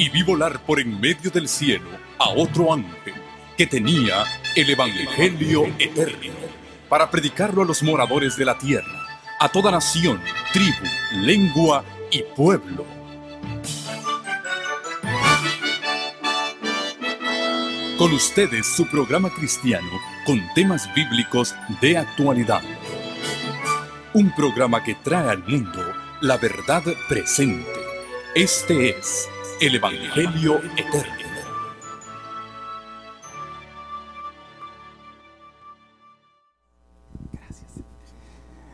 y vi volar por en medio del cielo a otro ángel que tenía el Evangelio eterno para predicarlo a los moradores de la tierra, a toda nación, tribu, lengua y pueblo. Con ustedes su programa cristiano con temas bíblicos de actualidad. Un programa que trae al mundo la verdad presente. Este es el Evangelio eterno.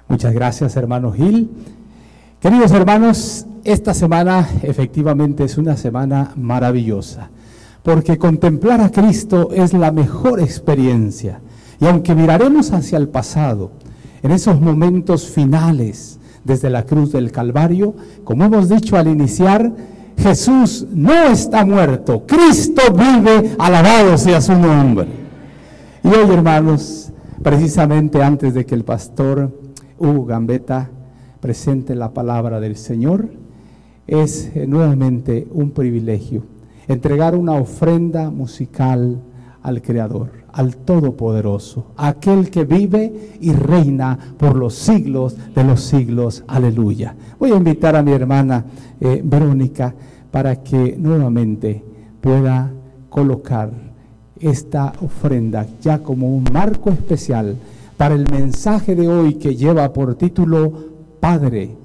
Muchas gracias, hermano Gil. Queridos hermanos, esta semana efectivamente es una semana maravillosa, porque contemplar a Cristo es la mejor experiencia. Y aunque miraremos hacia el pasado, en esos momentos finales, desde la cruz del Calvario, como hemos dicho al iniciar, Jesús no está muerto, Cristo vive, alabado sea su nombre. Y hoy, hermanos, precisamente antes de que el pastor Hugo Gambetta presente la palabra del Señor, es nuevamente un privilegio entregar una ofrenda musical al Creador, al Todopoderoso, aquel que vive y reina por los siglos de los siglos. Aleluya. Voy a invitar a mi hermana Verónica para que nuevamente pueda colocar esta ofrenda ya como un marco especial para el mensaje de hoy, que lleva por título: Padre,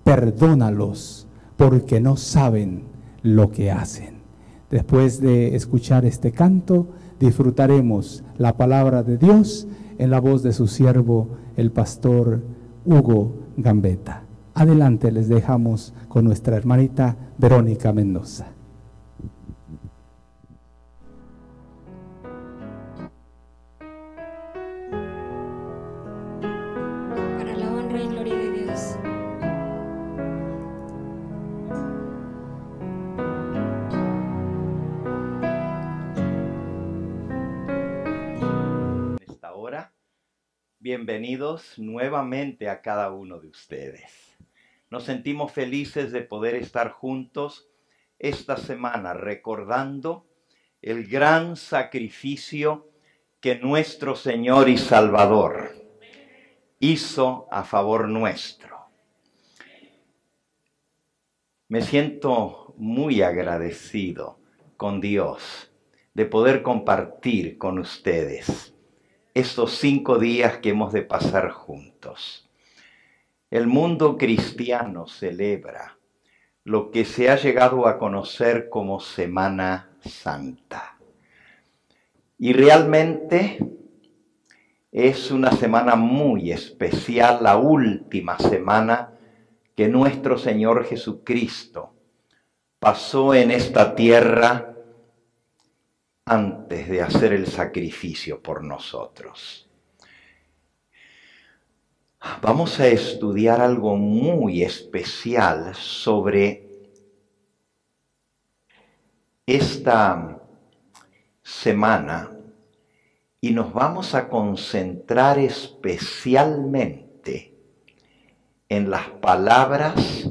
perdónalos porque no saben lo que hacen. Después de escuchar este canto, disfrutaremos la palabra de Dios en la voz de su siervo, el pastor Hugo Gambetta. Adelante, les dejamos con nuestra hermanita Verónica Mendoza. Para la honra y gloria de Dios. Esta hora, bienvenidos nuevamente a cada uno de ustedes. Nos sentimos felices de poder estar juntos esta semana recordando el gran sacrificio que nuestro Señor y Salvador hizo a favor nuestro. Me siento muy agradecido con Dios de poder compartir con ustedes estos 5 días que hemos de pasar juntos. El mundo cristiano celebra lo que se ha llegado a conocer como Semana Santa. Y realmente es una semana muy especial, la última semana que nuestro Señor Jesucristo pasó en esta tierra antes de hacer el sacrificio por nosotros. Vamos a estudiar algo muy especial sobre esta semana y nos vamos a concentrar especialmente en las palabras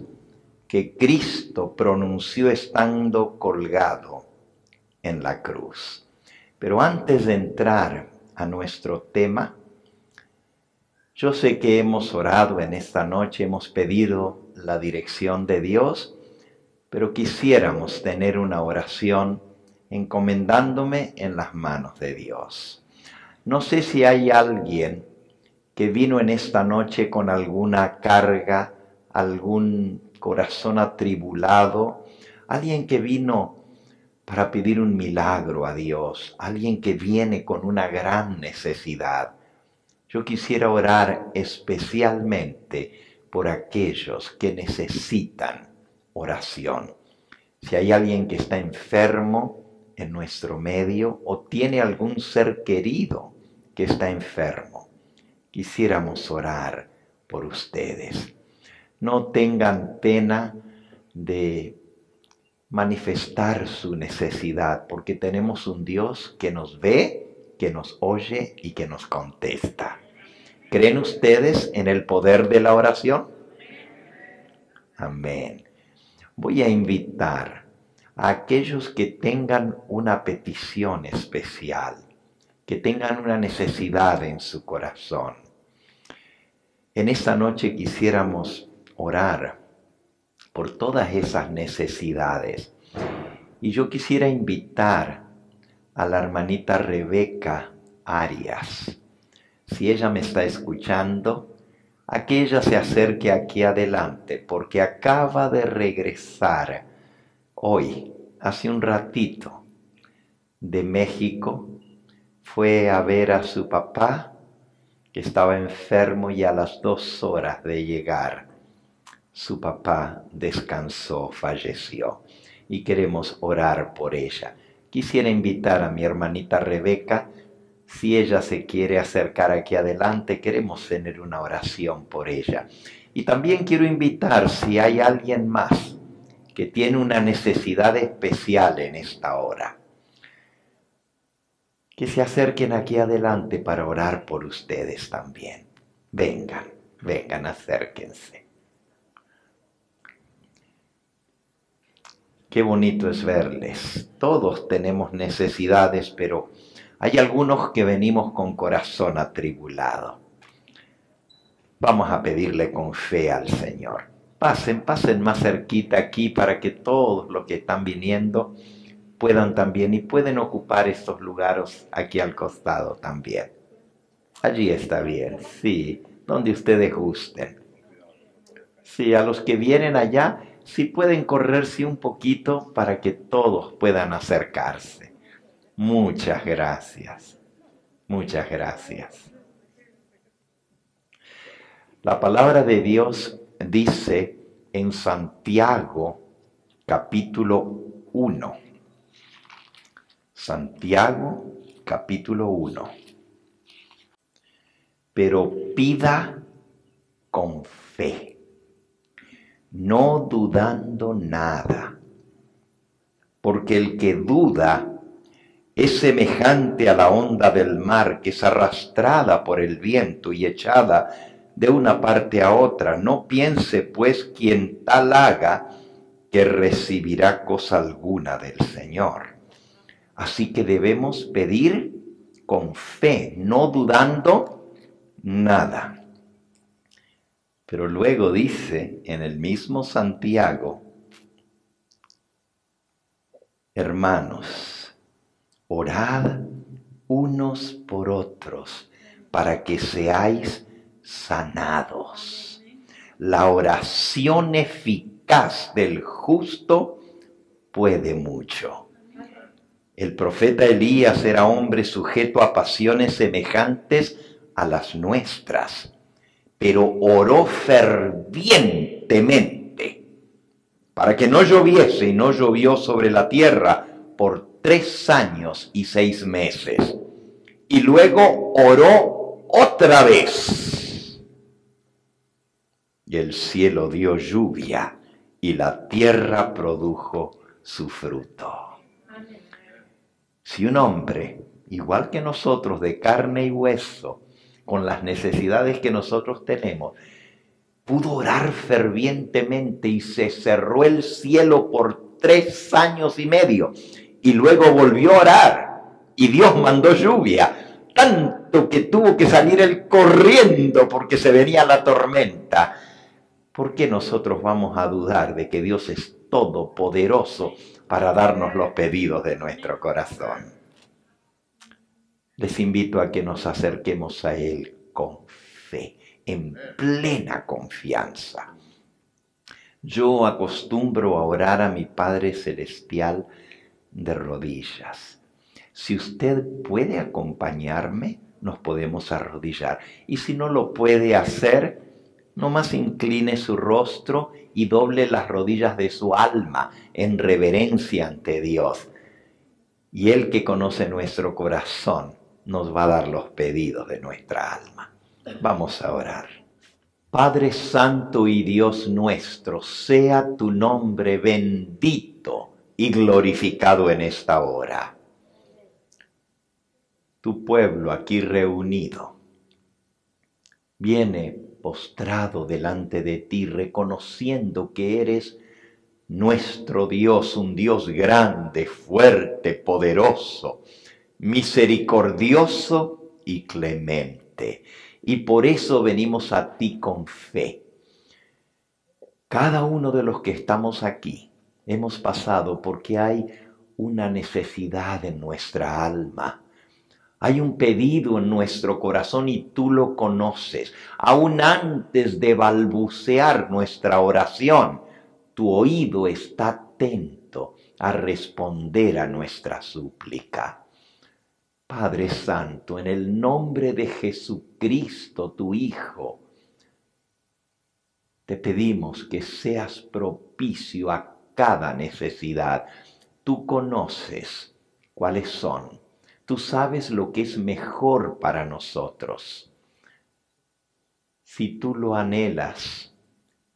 que Cristo pronunció estando colgado en la cruz. Pero antes de entrar a nuestro tema, yo sé que hemos orado en esta noche, hemos pedido la dirección de Dios, pero quisiéramos tener una oración encomendándome en las manos de Dios. No sé si hay alguien que vino en esta noche con alguna carga, algún corazón atribulado, alguien que vino para pedir un milagro a Dios, alguien que viene con una gran necesidad. Yo quisiera orar especialmente por aquellos que necesitan oración. Si hay alguien que está enfermo en nuestro medio o tiene algún ser querido que está enfermo, quisiéramos orar por ustedes. No tengan pena de manifestar su necesidad, porque tenemos un Dios que nos ve, que nos oye y que nos contesta. ¿Creen ustedes en el poder de la oración? Amén. Voy a invitar a aquellos que tengan una petición especial, que tengan una necesidad en su corazón. En esta noche quisiéramos orar por todas esas necesidades. Y yo quisiera invitar a la hermanita Rebeca Arias, si ella me está escuchando, a que ella se acerque aquí adelante, porque acaba de regresar hoy, hace un ratito, de México. Fue a ver a su papá, que estaba enfermo, y a las 2 horas de llegar, su papá descansó, falleció. Y queremos orar por ella. Quisiera invitar a mi hermanita Rebeca, si ella se quiere acercar aquí adelante, queremos tener una oración por ella. Y también quiero invitar, si hay alguien más que tiene una necesidad especial en esta hora, que se acerquen aquí adelante para orar por ustedes también. Vengan, vengan, acérquense. Qué bonito es verles. Todos tenemos necesidades, pero hay algunos que venimos con corazón atribulado. Vamos a pedirle con fe al Señor. Pasen más cerquita aquí para que todos los que están viniendo puedan también, y pueden ocupar estos lugares aquí al costado también. Allí está bien, sí, donde ustedes gusten. Sí, a los que vienen allá, si pueden correrse un poquito para que todos puedan acercarse. Muchas gracias. Muchas gracias. La palabra de Dios dice en Santiago capítulo 1. Santiago capítulo 1. Pero pida con fe, no dudando nada, porque el que duda es semejante a la onda del mar, que es arrastrada por el viento y echada de una parte a otra. No piense pues quien tal haga que recibirá cosa alguna del Señor. Así que debemos pedir con fe, no dudando nada. Pero luego dice en el mismo Santiago: hermanos, orad unos por otros para que seáis sanados. La oración eficaz del justo puede mucho. El profeta Elías era hombre sujeto a pasiones semejantes a las nuestras, pero oró fervientemente para que no lloviese, y no llovió sobre la tierra por 3 años y 6 meses. Y luego oró otra vez, y el cielo dio lluvia, y la tierra produjo su fruto. Si un hombre, igual que nosotros, de carne y hueso, con las necesidades que nosotros tenemos, pudo orar fervientemente y se cerró el cielo por 3 años y medio, y luego volvió a orar y Dios mandó lluvia, tanto que tuvo que salir él corriendo porque se venía la tormenta, ¿por qué nosotros vamos a dudar de que Dios es todopoderoso para darnos los pedidos de nuestro corazón? Les invito a que nos acerquemos a Él con fe, en plena confianza. Yo acostumbro a orar a mi Padre Celestial de rodillas. Si usted puede acompañarme, nos podemos arrodillar. Y si no lo puede hacer, nomás incline su rostro y doble las rodillas de su alma en reverencia ante Dios. Y Él, que conoce nuestro corazón, nos va a dar los pedidos de nuestra alma. Vamos a orar. Padre Santo y Dios nuestro, sea tu nombre bendito y glorificado en esta hora. Tu pueblo aquí reunido viene postrado delante de ti, reconociendo que eres nuestro Dios, un Dios grande, fuerte, poderoso, misericordioso y clemente. Y por eso venimos a ti con fe. Cada uno de los que estamos aquí hemos pasado porque hay una necesidad en nuestra alma. Hay un pedido en nuestro corazón y tú lo conoces. Aún antes de balbucear nuestra oración, tu oído está atento a responder a nuestra súplica. Padre Santo, en el nombre de Jesucristo, tu Hijo, te pedimos que seas propicio a cada necesidad. Tú conoces cuáles son. Tú sabes lo que es mejor para nosotros. Si tú lo anhelas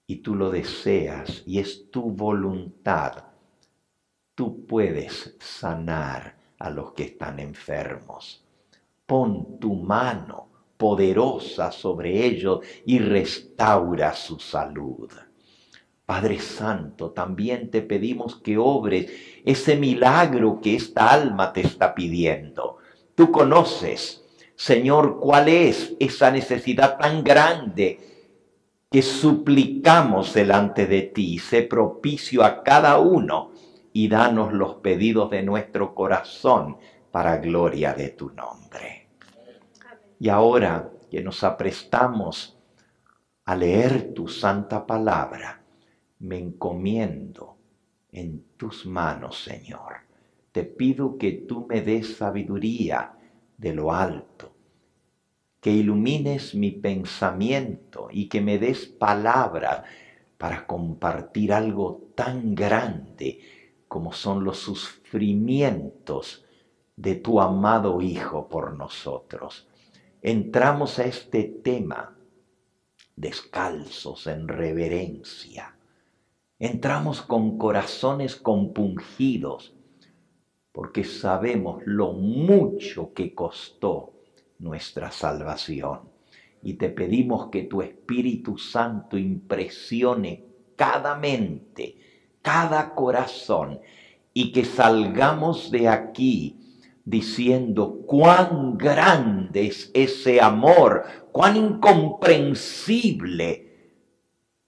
y tú lo deseas y es tu voluntad, tú puedes sanar a los que están enfermos. Pon tu mano poderosa sobre ellos y restaura su salud. Padre Santo, también te pedimos que obres ese milagro que esta alma te está pidiendo. Tú conoces, Señor, cuál es esa necesidad tan grande que suplicamos delante de ti. Sé propicio a cada uno y danos los pedidos de nuestro corazón para gloria de tu nombre. Y ahora que nos aprestamos a leer tu santa palabra, me encomiendo en tus manos, Señor. Te pido que tú me des sabiduría de lo alto, que ilumines mi pensamiento y que me des palabras para compartir algo tan grande como son los sufrimientos de tu amado Hijo por nosotros. Entramos a este tema descalzos en reverencia. Entramos con corazones compungidos porque sabemos lo mucho que costó nuestra salvación. Y te pedimos que tu Espíritu Santo impresione cada mente, cada corazón, y que salgamos de aquí diciendo cuán grande es ese amor, cuán incomprensible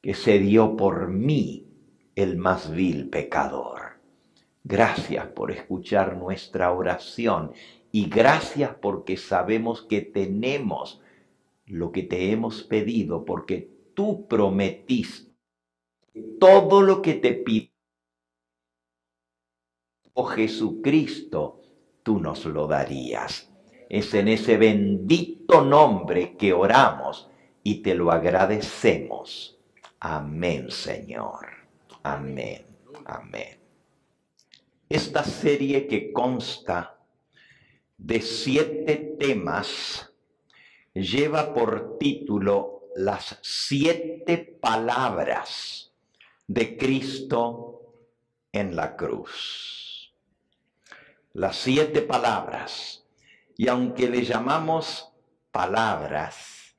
que se dio por mí, el más vil pecador. Gracias por escuchar nuestra oración y gracias porque sabemos que tenemos lo que te hemos pedido, porque tú prometiste todo lo que te pido, oh Jesucristo, tú nos lo darías. Es en ese bendito nombre que oramos y te lo agradecemos. Amén, Señor. Amén. Amén. Esta serie que consta de 7 temas lleva por título las 7 palabras de Cristo en la cruz. Las 7 palabras. Y aunque le llamamos palabras,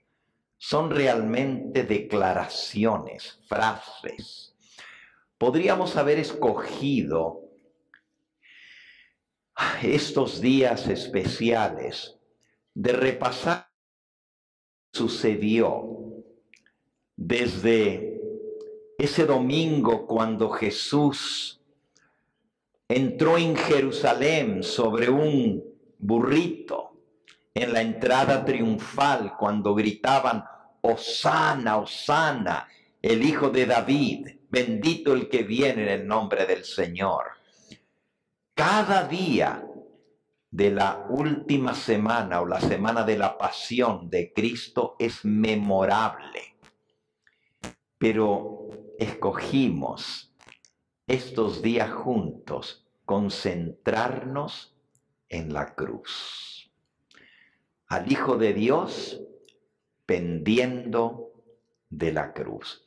son realmente declaraciones, frases. Podríamos haber escogido estos días especiales de repasar lo que sucedió desde ese domingo cuando Jesús entró en Jerusalén sobre un burrito en la entrada triunfal, cuando gritaban Hosana, Hosana, el Hijo de David, bendito el que viene en el nombre del Señor. Cada día de la última semana o la semana de la pasión de Cristo es memorable, pero escogimos estos días juntos concentrarnos en la cruz. Al Hijo de Dios pendiendo de la cruz.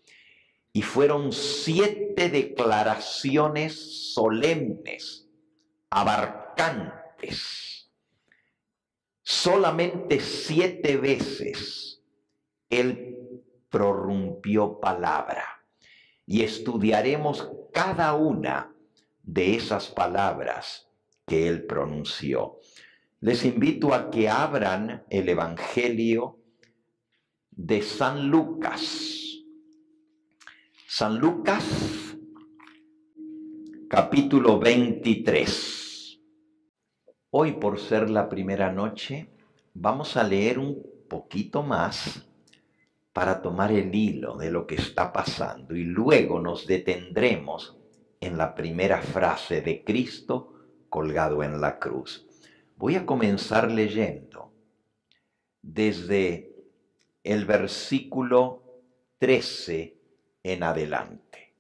Y fueron 7 declaraciones solemnes, abarcantes. Solamente 7 veces Él prorrumpió palabra. Y estudiaremos cada una de esas palabras que él pronunció. Les invito a que abran el Evangelio de San Lucas. San Lucas, capítulo 23. Hoy, por ser la primera noche, vamos a leer un poquito más para tomar el hilo de lo que está pasando y luego nos detendremos en la primera frase de Cristo colgado en la cruz. Voy a comenzar leyendo desde el versículo 13 en adelante.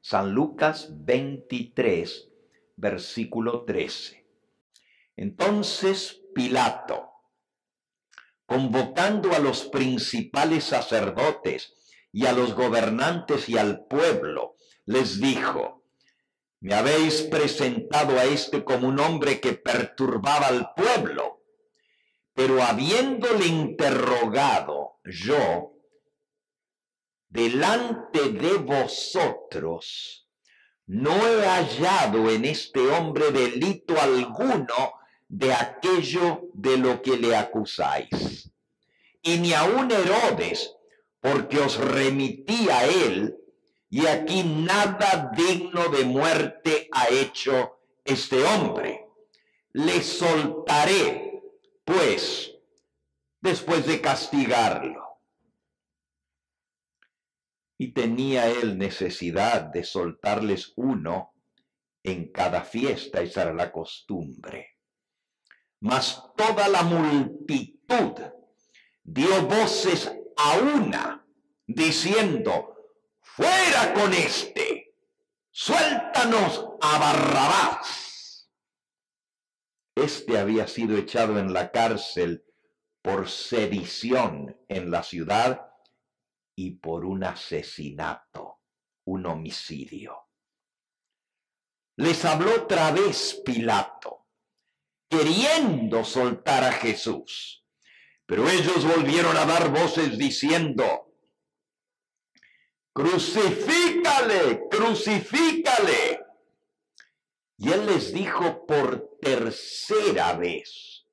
San Lucas 23, versículo 13. Entonces Pilato, convocando a los principales sacerdotes y a los gobernantes y al pueblo, les dijo: me habéis presentado a este como un hombre que perturbaba al pueblo, pero habiéndole interrogado yo delante de vosotros, no he hallado en este hombre delito alguno de aquello de lo que le acusáis. Y ni aun Herodes, porque os remití a él, y aquí nada digno de muerte ha hecho este hombre. Le soltaré, pues, después de castigarlo. Y tenía él necesidad de soltarles uno en cada fiesta, esa era la costumbre. Mas toda la multitud dio voces a una, diciendo: ¡fuera con este! ¡Suéltanos a Barrabás! Este había sido echado en la cárcel por sedición en la ciudad y por un asesinato, un homicidio. Les habló otra vez Pilato, queriendo soltar a Jesús. Pero ellos volvieron a dar voces diciendo: ¡crucifícale, crucifícale! Y él les dijo por tercera vez: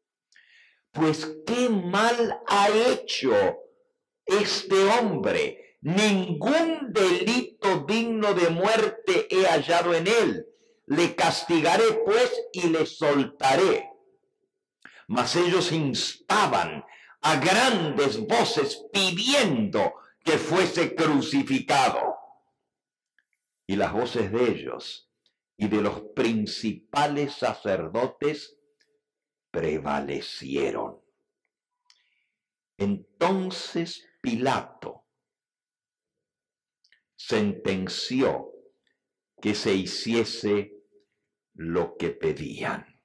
pues qué mal ha hecho este hombre. Ningún delito digno de muerte he hallado en él. Le castigaré pues y le soltaré. Mas ellos instaban a grandes voces pidiendo que fuese crucificado. Y las voces de ellos y de los principales sacerdotes prevalecieron. Entonces Pilato sentenció que se hiciese lo que pedían.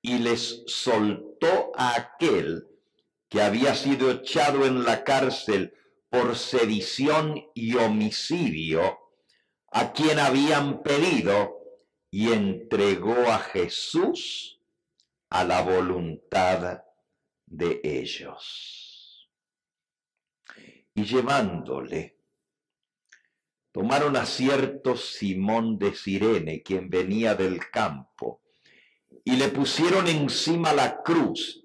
Y les soltó a aquel que había sido echado en la cárcel por sedición y homicidio, a quien habían pedido, y entregó a Jesús a la voluntad de ellos. Y llevándole, tomaron a cierto Simón de Cirene, quien venía del campo, y le pusieron encima la cruz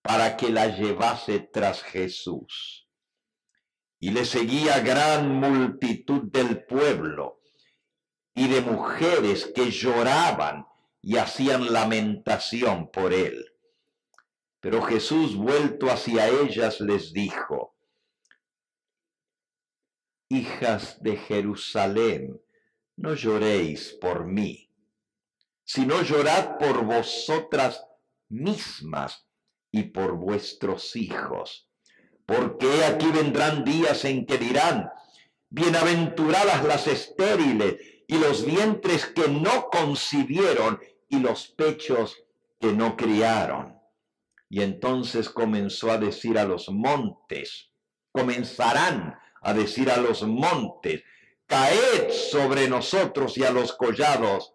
para que la llevase tras Jesús. Y le seguía gran multitud del pueblo y de mujeres que lloraban y hacían lamentación por él. Pero Jesús, vuelto hacia ellas, les dijo: hijas de Jerusalén, no lloréis por mí, sino llorad por vosotras mismas y por vuestros hijos. Porque aquí vendrán días en que dirán: bienaventuradas las estériles y los vientres que no concibieron y los pechos que no criaron. Y entonces comenzarán a decir a los montes: caed sobre nosotros, y a los collados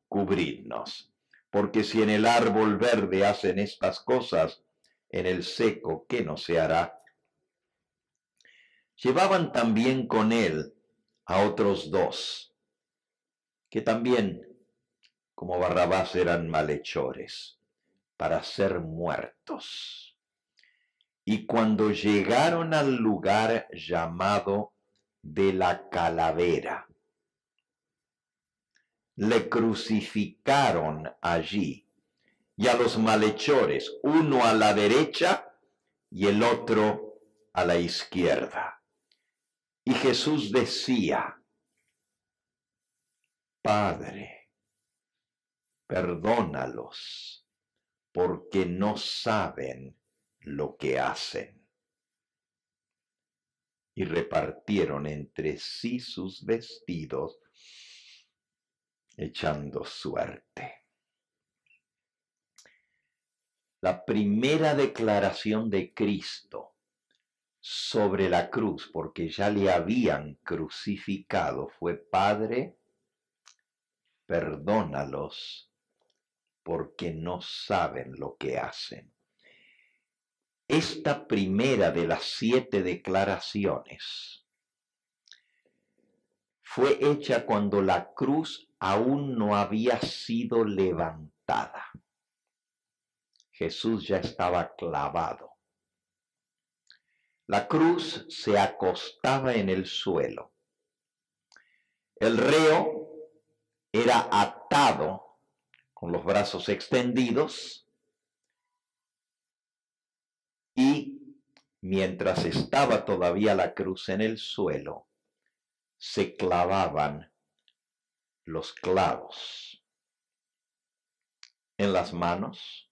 cubridnos. Porque si en el árbol verde hacen estas cosas, en el seco, ¿qué no se hará? Llevaban también con él a otros 2, que también, como Barrabás, eran malhechores, para ser muertos. Y cuando llegaron al lugar llamado de la Calavera, le crucificaron allí, y a los malhechores, uno a la derecha y el otro a la izquierda. Y Jesús decía: Padre, perdónalos, porque no saben lo que hacen. Y repartieron entre sí sus vestidos, echando suerte. La primera declaración de Cristo sobre la cruz, porque ya le habían crucificado, fue: Padre, perdónalos, porque no saben lo que hacen. Esta primera de las 7 declaraciones fue hecha cuando la cruz aún no había sido levantada. Jesús ya estaba clavado. La cruz se acostaba en el suelo. El reo era atado con los brazos extendidos y mientras estaba todavía la cruz en el suelo, se clavaban los clavos en las manos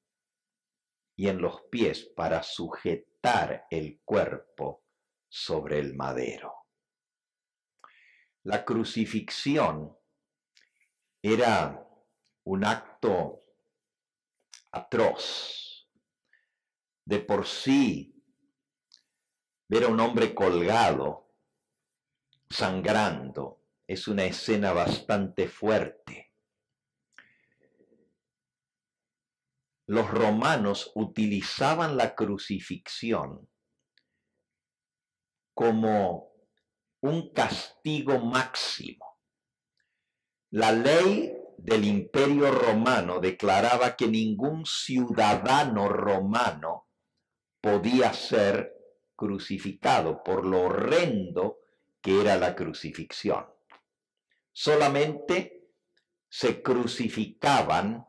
y en los pies para sujetar el cuerpo sobre el madero. La crucifixión era un acto atroz. De por sí, ver a un hombre colgado, sangrando, es una escena bastante fuerte. Los romanos utilizaban la crucifixión como un castigo máximo. La ley del Imperio Romano declaraba que ningún ciudadano romano podía ser crucificado por lo horrendo que era la crucifixión. Solamente se crucificaban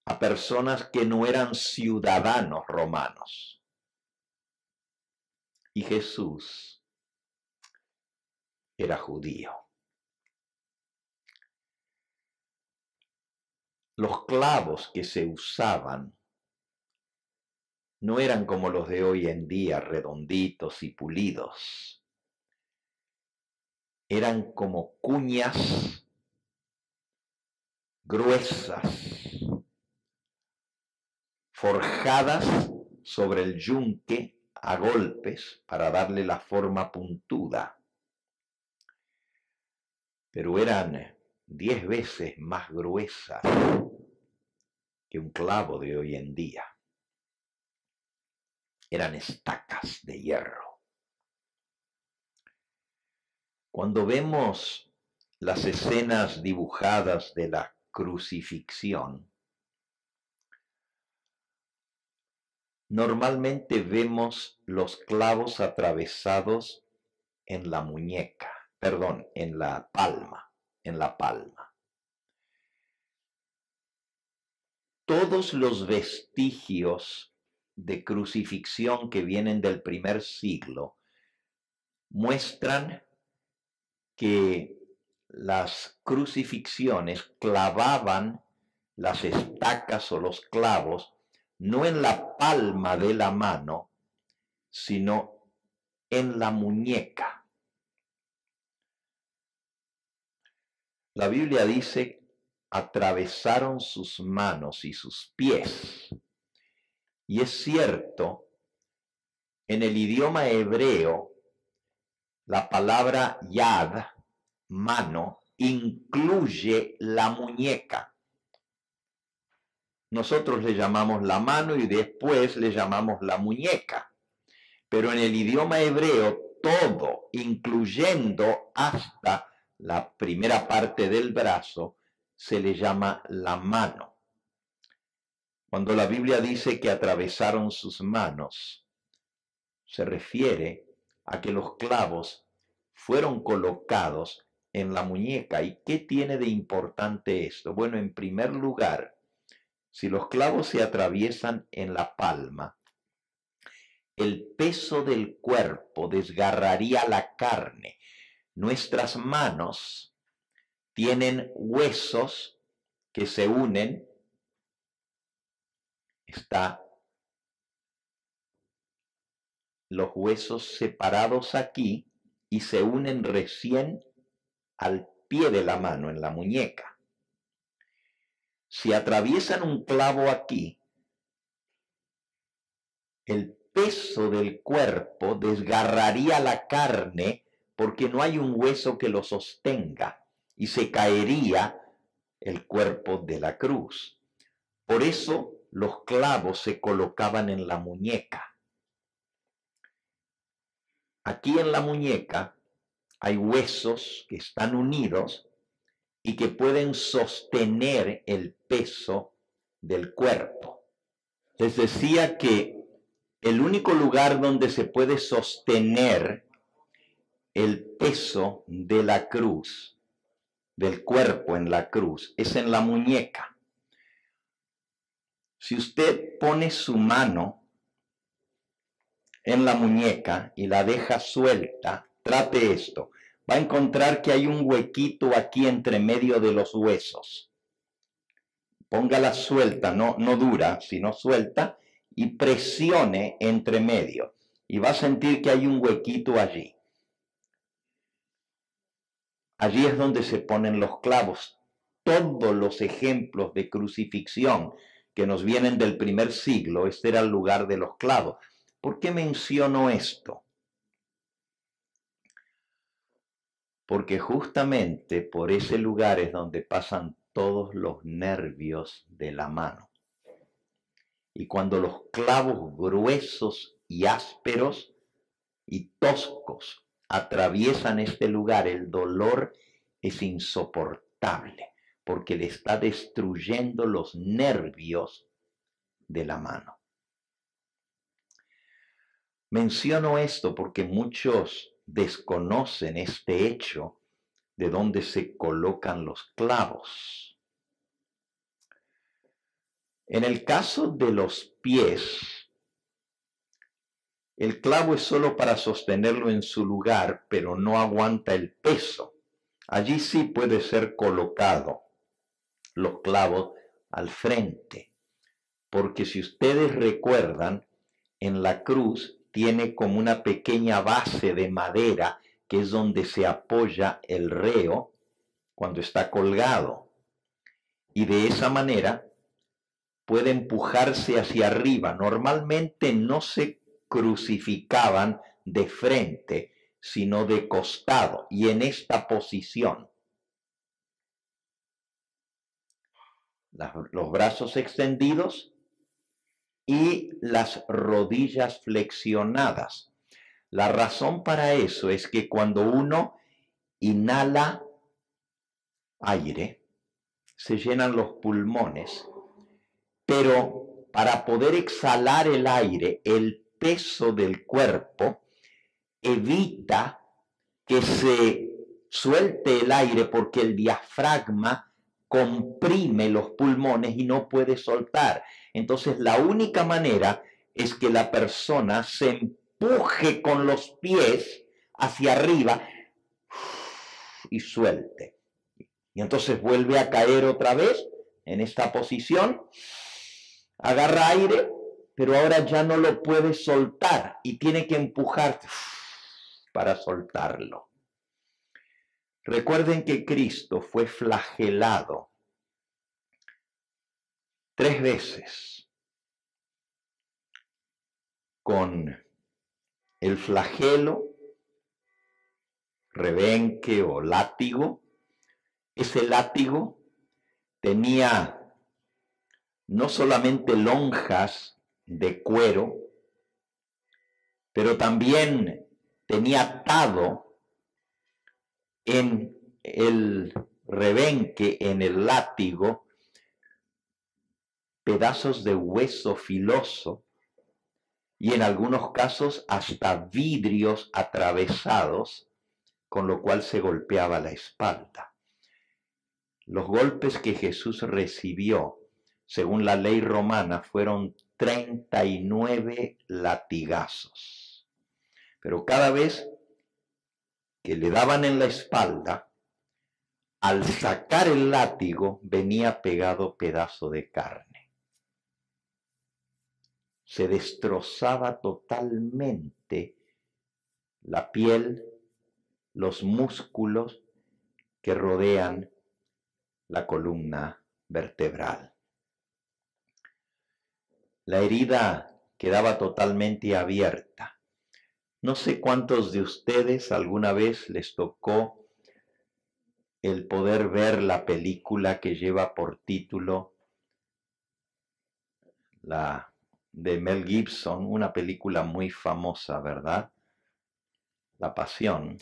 a personas que no eran ciudadanos romanos. Y Jesús era judío. Los clavos que se usaban no eran como los de hoy en día, redonditos y pulidos. Eran como cuñas gruesas, forjadas sobre el yunque a golpes para darle la forma puntuda. Pero eran 10 veces más gruesas que un clavo de hoy en día. Eran estacas de hierro. Cuando vemos las escenas dibujadas de la crucifixión, normalmente vemos los clavos atravesados en la muñeca, en la palma. Todos los vestigios de crucifixión que vienen del primer siglo muestran que las crucifixiones clavaban las estacas o los clavos no en la palma de la mano, sino en la muñeca. La Biblia dice: atravesaron sus manos y sus pies. Y es cierto, en el idioma hebreo, la palabra yad, mano, incluye la muñeca. Nosotros le llamamos la mano y después le llamamos la muñeca. Pero en el idioma hebreo, todo, incluyendo hasta la primera parte del brazo, se le llama la mano. Cuando la Biblia dice que atravesaron sus manos, se refiere a que los clavos fueron colocados en la muñeca. ¿Y qué tiene de importante esto? Bueno, en primer lugar, si los clavos se atraviesan en la palma, el peso del cuerpo desgarraría la carne. Nuestras manos tienen huesos que se unen. Está los huesos separados aquí y se unen recién al pie de la mano, en la muñeca. Si atraviesan un clavo aquí, el peso del cuerpo desgarraría la carne porque no hay un hueso que lo sostenga y se caería el cuerpo de la cruz. Por eso los clavos se colocaban en la muñeca. Aquí en la muñeca hay huesos que están unidos y que pueden sostener el peso del cuerpo. Les decía que el único lugar donde se puede sostener el peso de la cruz, del cuerpo en la cruz, es en la muñeca. Si usted pone su mano en la muñeca y la deja suelta, trate esto, va a encontrar que hay un huequito aquí entre medio de los huesos. Póngala suelta, no dura, sino suelta, y presione entre medio. Y va a sentir que hay un huequito allí. Allí es donde se ponen los clavos. Todos los ejemplos de crucifixión que nos vienen del primer siglo, este era el lugar de los clavos. ¿Por qué menciono esto? Porque justamente por ese lugar es donde pasan todos los nervios de la mano. Y cuando los clavos gruesos y ásperos y toscos atraviesan este lugar, el dolor es insoportable, porque le está destruyendo los nervios de la mano. Menciono esto porque muchos desconocen este hecho de dónde se colocan los clavos. En el caso de los pies, el clavo es solo para sostenerlo en su lugar, pero no aguanta el peso. Allí sí puede ser colocado los clavos al frente, porque si ustedes recuerdan, en la cruz tiene como una pequeña base de madera que es donde se apoya el reo cuando está colgado. Y de esa manera puede empujarse hacia arriba. Normalmente no se crucificaban de frente, sino de costado y en esta posición. Los brazos extendidos y las rodillas flexionadas. La razón para eso es que cuando uno inhala aire, se llenan los pulmones, pero para poder exhalar el aire, el peso del cuerpo evita que se suelte el aire porque el diafragma comprime los pulmones y no puede soltar. Entonces la única manera es que la persona se empuje con los pies hacia arriba y suelte. Y entonces vuelve a caer otra vez en esta posición, agarra aire, pero ahora ya no lo puede soltar y tiene que empujar para soltarlo. Recuerden que Cristo fue flagelado 3 veces con el flagelo, rebenque o látigo. Ese látigo tenía no solamente lonjas de cuero, pero también tenía atado en el rebenque, en el látigo, pedazos de hueso filoso y en algunos casos hasta vidrios atravesados, con lo cual se golpeaba la espalda. Los golpes que Jesús recibió, según la ley romana, fueron 39 latigazos. Pero cada vez que le daban en la espalda, al sacar el látigo venía pegado pedazo de carne. Se destrozaba totalmente la piel, los músculos que rodean la columna vertebral. La herida quedaba totalmente abierta. No sé cuántos de ustedes alguna vez les tocó el poder ver la película que lleva por título la de Mel Gibson, una película muy famosa, ¿verdad? La Pasión.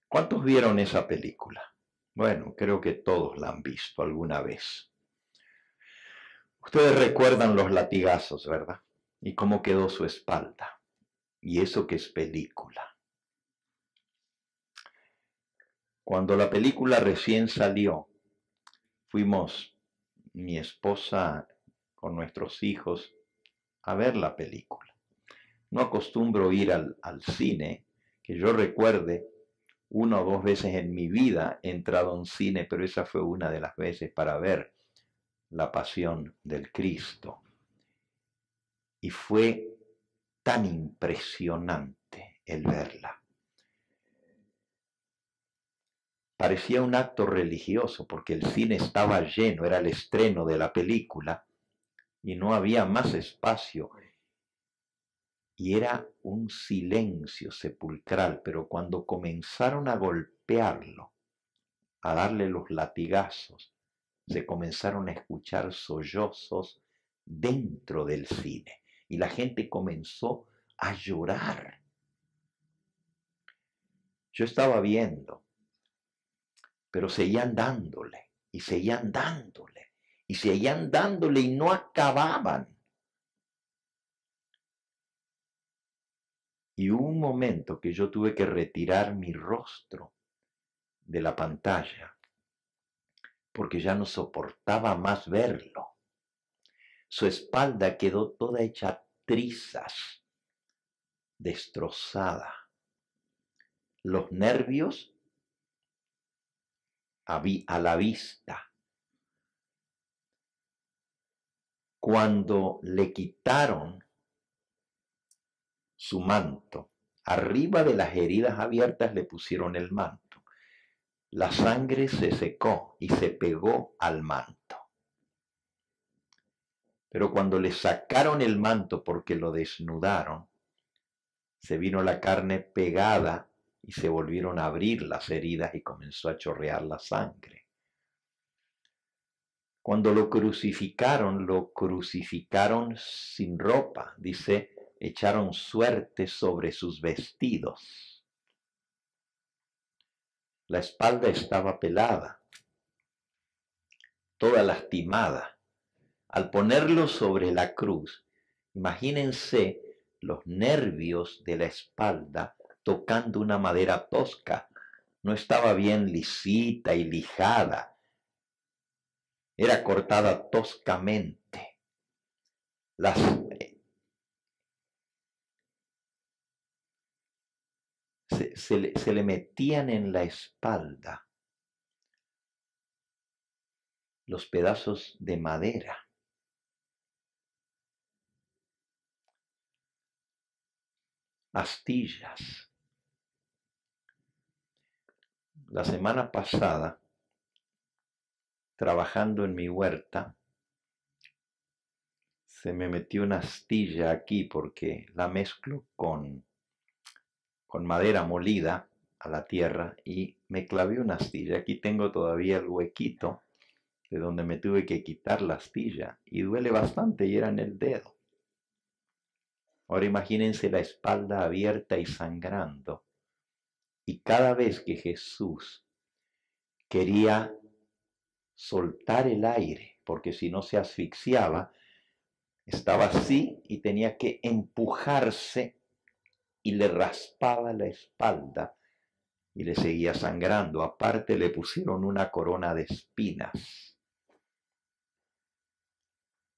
¿Cuántos vieron esa película? Bueno, creo que todos la han visto alguna vez. Ustedes recuerdan los latigazos, ¿verdad? Y cómo quedó su espalda. Y eso que es película. Cuando la película recién salió, fuimos mi esposa con nuestros hijos a ver la película. No acostumbro ir al cine, que yo recuerde, 1 o 2 veces en mi vida he entrado a un cine, pero esa fue una de las veces para ver La Pasión del Cristo. Y fue tan impresionante el verla. Parecía un acto religioso porque el cine estaba lleno, era el estreno de la película y no había más espacio. Y era un silencio sepulcral, pero cuando comenzaron a golpearlo, a darle los latigazos, se comenzaron a escuchar sollozos dentro del cine y la gente comenzó a llorar. Yo estaba viendo, pero seguían dándole y seguían dándole y seguían dándole y no acababan. Y hubo un momento que yo tuve que retirar mi rostro de la pantalla porque ya no soportaba más verlo. Su espalda quedó toda hecha trizas, destrozada. Los nervios a la vista. Cuando le quitaron su manto, arriba de las heridas abiertas le pusieron el manto. La sangre se secó y se pegó al manto. Pero cuando le sacaron el manto porque lo desnudaron, se vino la carne pegada y se volvieron a abrir las heridas y comenzó a chorrear la sangre. Cuando lo crucificaron sin ropa, dice, echaron suerte sobre sus vestidos. La espalda estaba pelada, toda lastimada. Al ponerlo sobre la cruz, imagínense los nervios de la espalda tocando una madera tosca. No estaba bien lisita y lijada. Era cortada toscamente. Se le metían en la espalda los pedazos de madera. Astillas. La semana pasada, trabajando en mi huerta, se me metió una astilla aquí porque la mezclo con madera molida a la tierra y me clavé una astilla. Aquí tengo todavía el huequito de donde me tuve que quitar la astilla y duele bastante y era en el dedo. Ahora imagínense la espalda abierta y sangrando. Y cada vez que Jesús quería soltar el aire, porque si no se asfixiaba, estaba así y tenía que empujarse y le raspaba la espalda y le seguía sangrando. Aparte le pusieron una corona de espinas.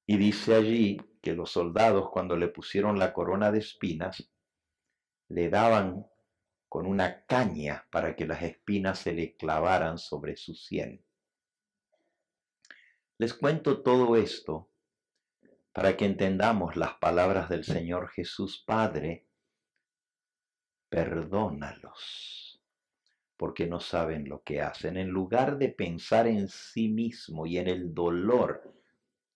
Y dice allí que los soldados, cuando le pusieron la corona de espinas, le daban con una caña para que las espinas se le clavaran sobre su sien. Les cuento todo esto para que entendamos las palabras del Señor Jesús. Padre, perdónalos, porque no saben lo que hacen. En lugar de pensar en sí mismo y en el dolor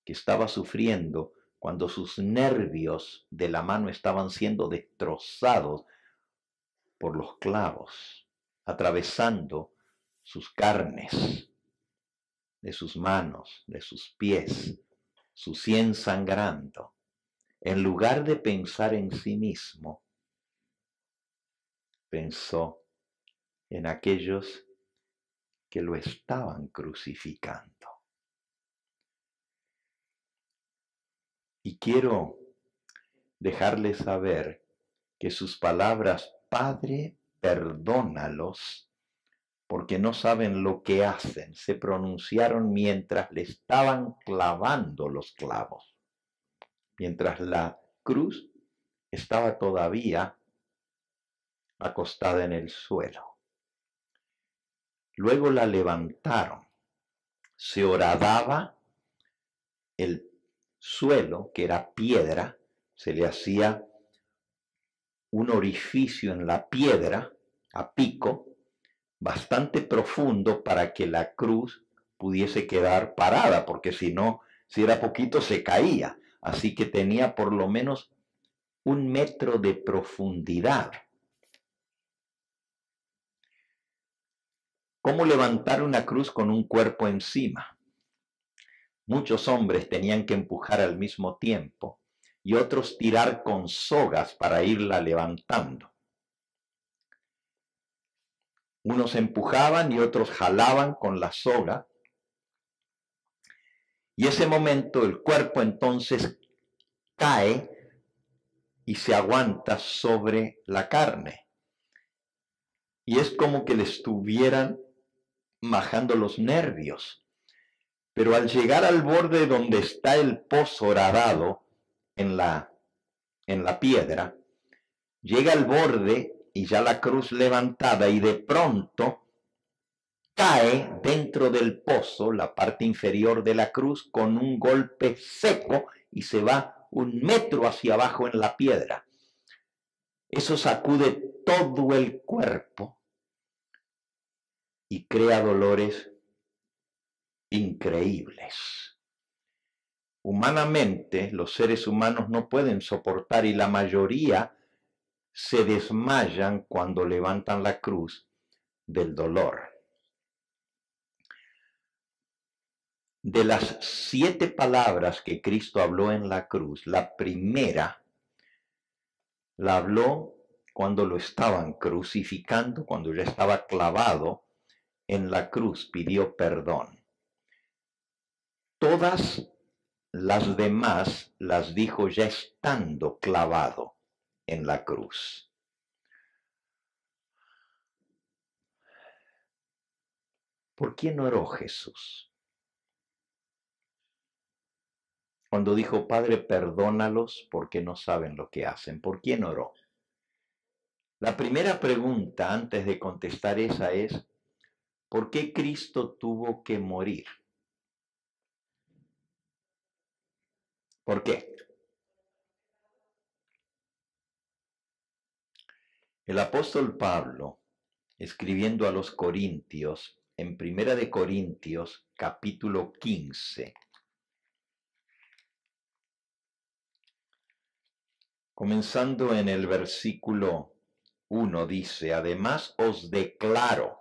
que estaba sufriendo cuando sus nervios de la mano estaban siendo destrozados por los clavos, atravesando sus carnes, de sus manos, de sus pies, su sien sangrando, en lugar de pensar en sí mismo, pensó en aquellos que lo estaban crucificando. Y quiero dejarles saber que sus palabras, Padre, perdónalos, porque no saben lo que hacen, se pronunciaron mientras le estaban clavando los clavos, mientras la cruz estaba todavía acostada en el suelo. Luego la levantaron, se horadaba el suelo, que era piedra, se le hacía un orificio en la piedra a pico, bastante profundo para que la cruz pudiese quedar parada, porque si no, si era poquito se caía. Así que tenía por lo menos 1 metro de profundidad. ¿Cómo levantar una cruz con un cuerpo encima? Muchos hombres tenían que empujar al mismo tiempo y otros tirar con sogas para irla levantando. Unos empujaban y otros jalaban con la soga. Y ese momento el cuerpo entonces cae y se aguanta sobre la carne. Y es como que le estuvieran majando los nervios. Pero al llegar al borde donde está el pozo horadado en la piedra, llega al borde y ya la cruz levantada, y de pronto cae dentro del pozo la parte inferior de la cruz con un golpe seco y se va 1 metro hacia abajo en la piedra. Eso sacude todo el cuerpo y crea dolores increíbles. Humanamente, los seres humanos no pueden soportar, y la mayoría se desmayan cuando levantan la cruz del dolor. De las 7 palabras que Cristo habló en la cruz, la primera la habló cuando lo estaban crucificando, cuando ya estaba clavado en la cruz, pidió perdón. Todas las demás las dijo ya estando clavado en la cruz. ¿Por quién oró Jesús? Cuando dijo, Padre, perdónalos porque no saben lo que hacen. ¿Por quién oró? La primera pregunta antes de contestar esa es, ¿por qué Cristo tuvo que morir? ¿Por qué? El apóstol Pablo, escribiendo a los Corintios, en 1 de Corintios, capítulo 15, comenzando en el versículo 1, dice, además os declaro,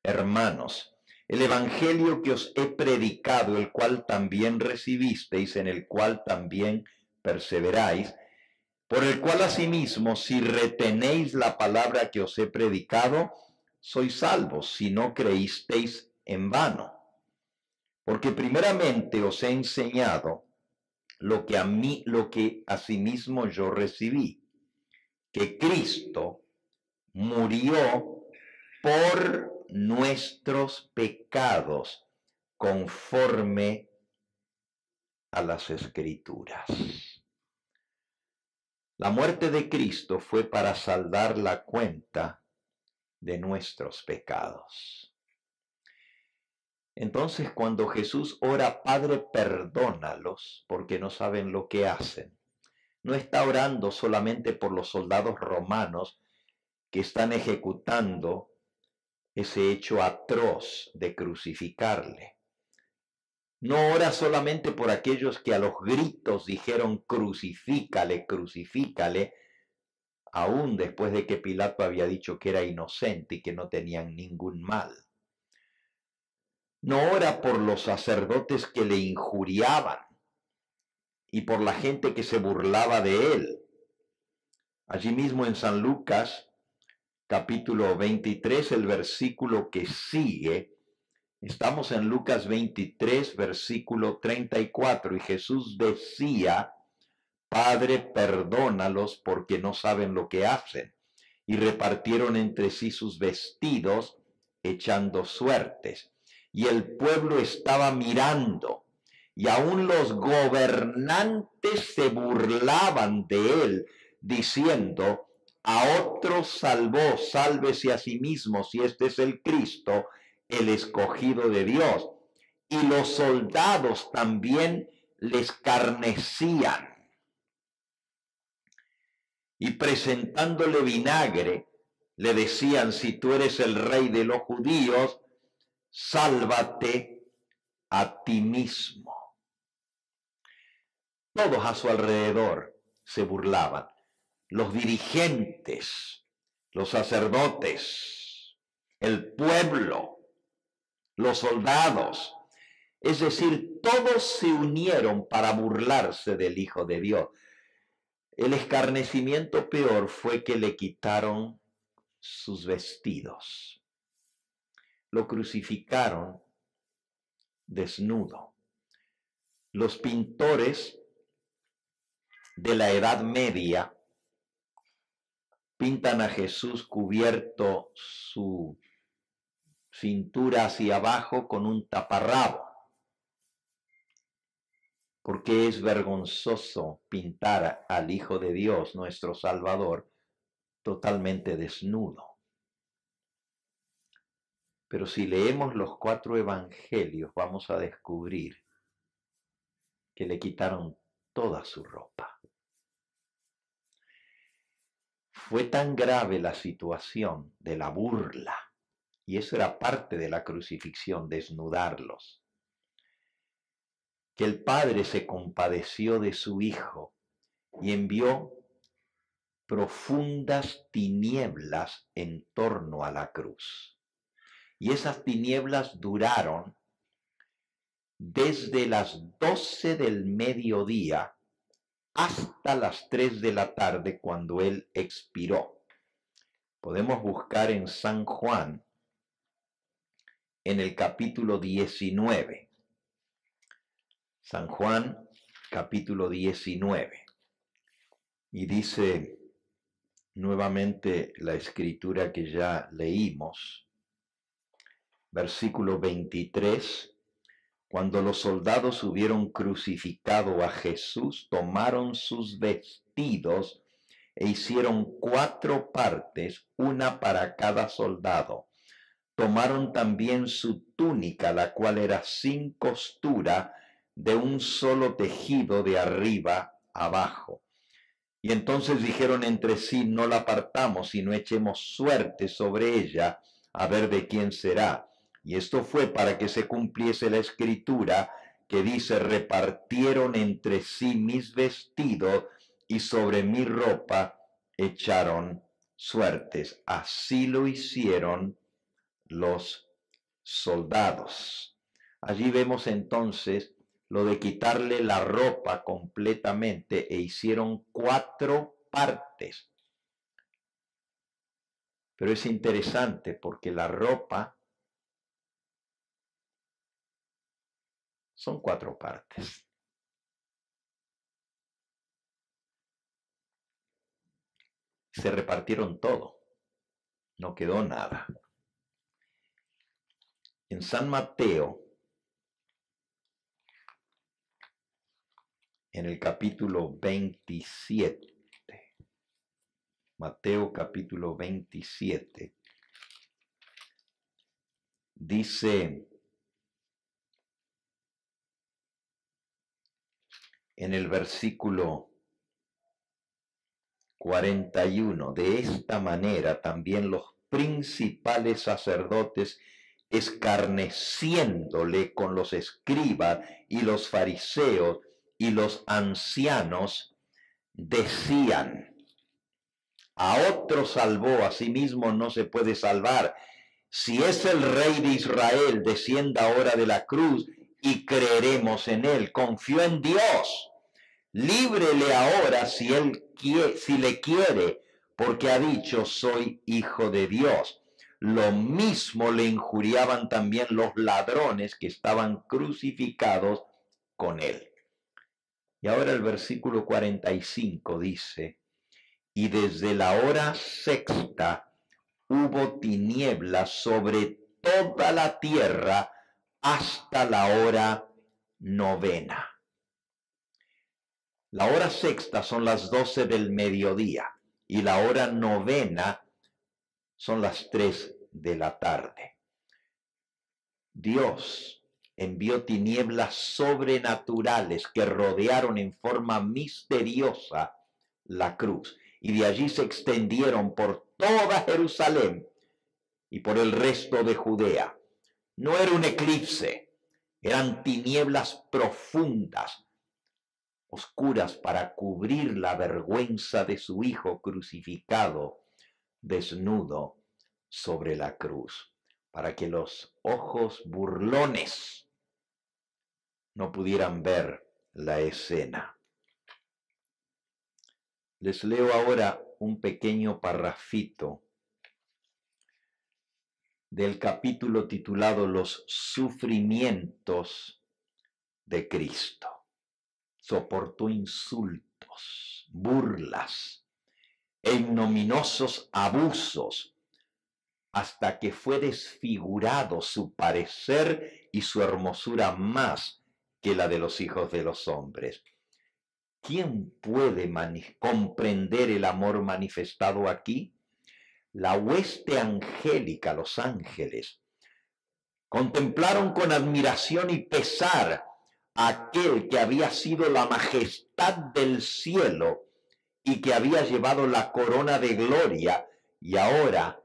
hermanos, el evangelio que os he predicado, el cual también recibisteis, en el cual también perseveráis, Por el cual asimismo, si retenéis la palabra que os he predicado, sois salvos, si no creísteis en vano. Porque primeramente os he enseñado lo que asimismo yo recibí, que Cristo murió por nuestros pecados, conforme a las Escrituras. La muerte de Cristo fue para saldar la cuenta de nuestros pecados. Entonces, cuando Jesús ora, Padre, perdónalos, porque no saben lo que hacen, no está orando solamente por los soldados romanos que están ejecutando ese hecho atroz de crucificarle. No ora solamente por aquellos que a los gritos dijeron crucifícale, crucifícale, aún después de que Pilato había dicho que era inocente y que no tenían ningún mal. No ora por los sacerdotes que le injuriaban y por la gente que se burlaba de él. Allí mismo en San Lucas, capítulo 23, el versículo que sigue, estamos en Lucas 23, versículo 34, y Jesús decía, Padre, perdónalos porque no saben lo que hacen. Y repartieron entre sí sus vestidos, echando suertes. Y el pueblo estaba mirando, y aún los gobernantes se burlaban de él, diciendo, a otros salvó, sálvese a sí mismo, si este es el Cristo, el escogido de Dios. Y los soldados también le escarnecían. Y presentándole vinagre, le decían, si tú eres el rey de los judíos, sálvate a ti mismo. Todos a su alrededor se burlaban. Los dirigentes, los sacerdotes, el pueblo, los soldados. Es decir, todos se unieron para burlarse del Hijo de Dios. El escarnecimiento peor fue que le quitaron sus vestidos. Lo crucificaron desnudo. Los pintores de la Edad Media pintan a Jesús cubierto su cintura hacia abajo con un taparrabo, porque es vergonzoso pintar al Hijo de Dios, nuestro Salvador, totalmente desnudo. Pero si leemos los 4 evangelios, vamos a descubrir que le quitaron toda su ropa. Fue tan grave la situación de la burla, y eso era parte de la crucifixión, desnudarlos, que el Padre se compadeció de su Hijo y envió profundas tinieblas en torno a la cruz. Y esas tinieblas duraron desde las 12 del mediodía hasta las 3 de la tarde, cuando él expiró. Podemos buscar en San Juan, en el capítulo 19. San Juan, capítulo 19. Y dice nuevamente la escritura que ya leímos, versículo 23, cuando los soldados hubieron crucificado a Jesús, tomaron sus vestidos e hicieron 4 partes, una para cada soldado. Tomaron también su túnica, la cual era sin costura, de un solo tejido de arriba abajo. Y entonces dijeron entre sí, no la partamos, sino echemos suerte sobre ella, a ver de quién será. Y esto fue para que se cumpliese la escritura que dice, repartieron entre sí mis vestidos y sobre mi ropa echaron suertes. Así lo hicieron los soldados. Allí vemos entonces lo de quitarle la ropa completamente, e hicieron 4 partes. Pero es interesante porque la ropa son 4 partes. Se repartieron todo, no quedó nada. En San Mateo, en el capítulo 27, Mateo capítulo 27, dice en el versículo 41, de esta manera también los principales sacerdotes, escarneciéndole con los escribas y los fariseos y los ancianos, decían: a otro salvó, a sí mismo no se puede salvar. Si es el Rey de Israel, descienda ahora de la cruz y creeremos en él. Confió en Dios. Líbrele ahora si le quiere, porque ha dicho: soy hijo de Dios. Lo mismo le injuriaban también los ladrones que estaban crucificados con él. Y ahora el versículo 45 dice: y desde la hora sexta hubo tinieblas sobre toda la tierra hasta la hora novena. La hora sexta son las 12 del mediodía y la hora novena son las 3 de la tarde. Dios envió tinieblas sobrenaturales que rodearon en forma misteriosa la cruz, y de allí se extendieron por toda Jerusalén y por el resto de Judea. No era un eclipse, eran tinieblas profundas, oscuras, para cubrir la vergüenza de su Hijo crucificado, desnudo sobre la cruz, para que los ojos burlones no pudieran ver la escena. Les leo ahora un pequeño parrafito del capítulo titulado Los sufrimientos de Cristo. Soportó insultos, burlas e ignominiosos abusos hasta que fue desfigurado su parecer y su hermosura más que la de los hijos de los hombres. ¿Quién puede comprender el amor manifestado aquí? La hueste angélica, los ángeles, contemplaron con admiración y pesar a aquel que había sido la majestad del cielo y que había llevado la corona de gloria y ahora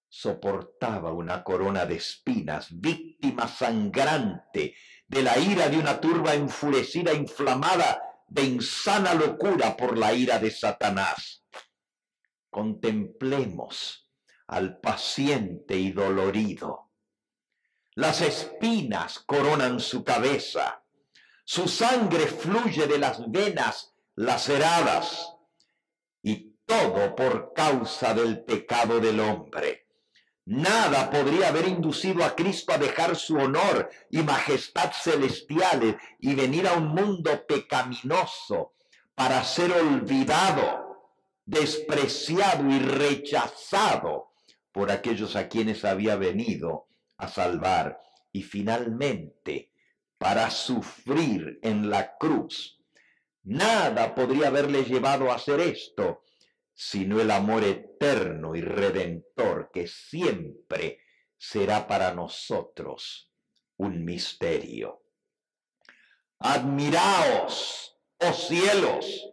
soportaba una corona de espinas, víctima sangrante de la ira de una turba enfurecida, inflamada de insana locura por la ira de Satanás. Contemplemos al paciente y dolorido. Las espinas coronan su cabeza, su sangre fluye de las venas laceradas, y todo por causa del pecado del hombre. Nada podría haber inducido a Cristo a dejar su honor y majestad celestiales y venir a un mundo pecaminoso para ser olvidado, despreciado y rechazado por aquellos a quienes había venido a salvar, y finalmente para sufrir en la cruz. Nada podría haberle llevado a hacer esto, sino el amor eterno y redentor que siempre será para nosotros un misterio. Admiraos, oh cielos,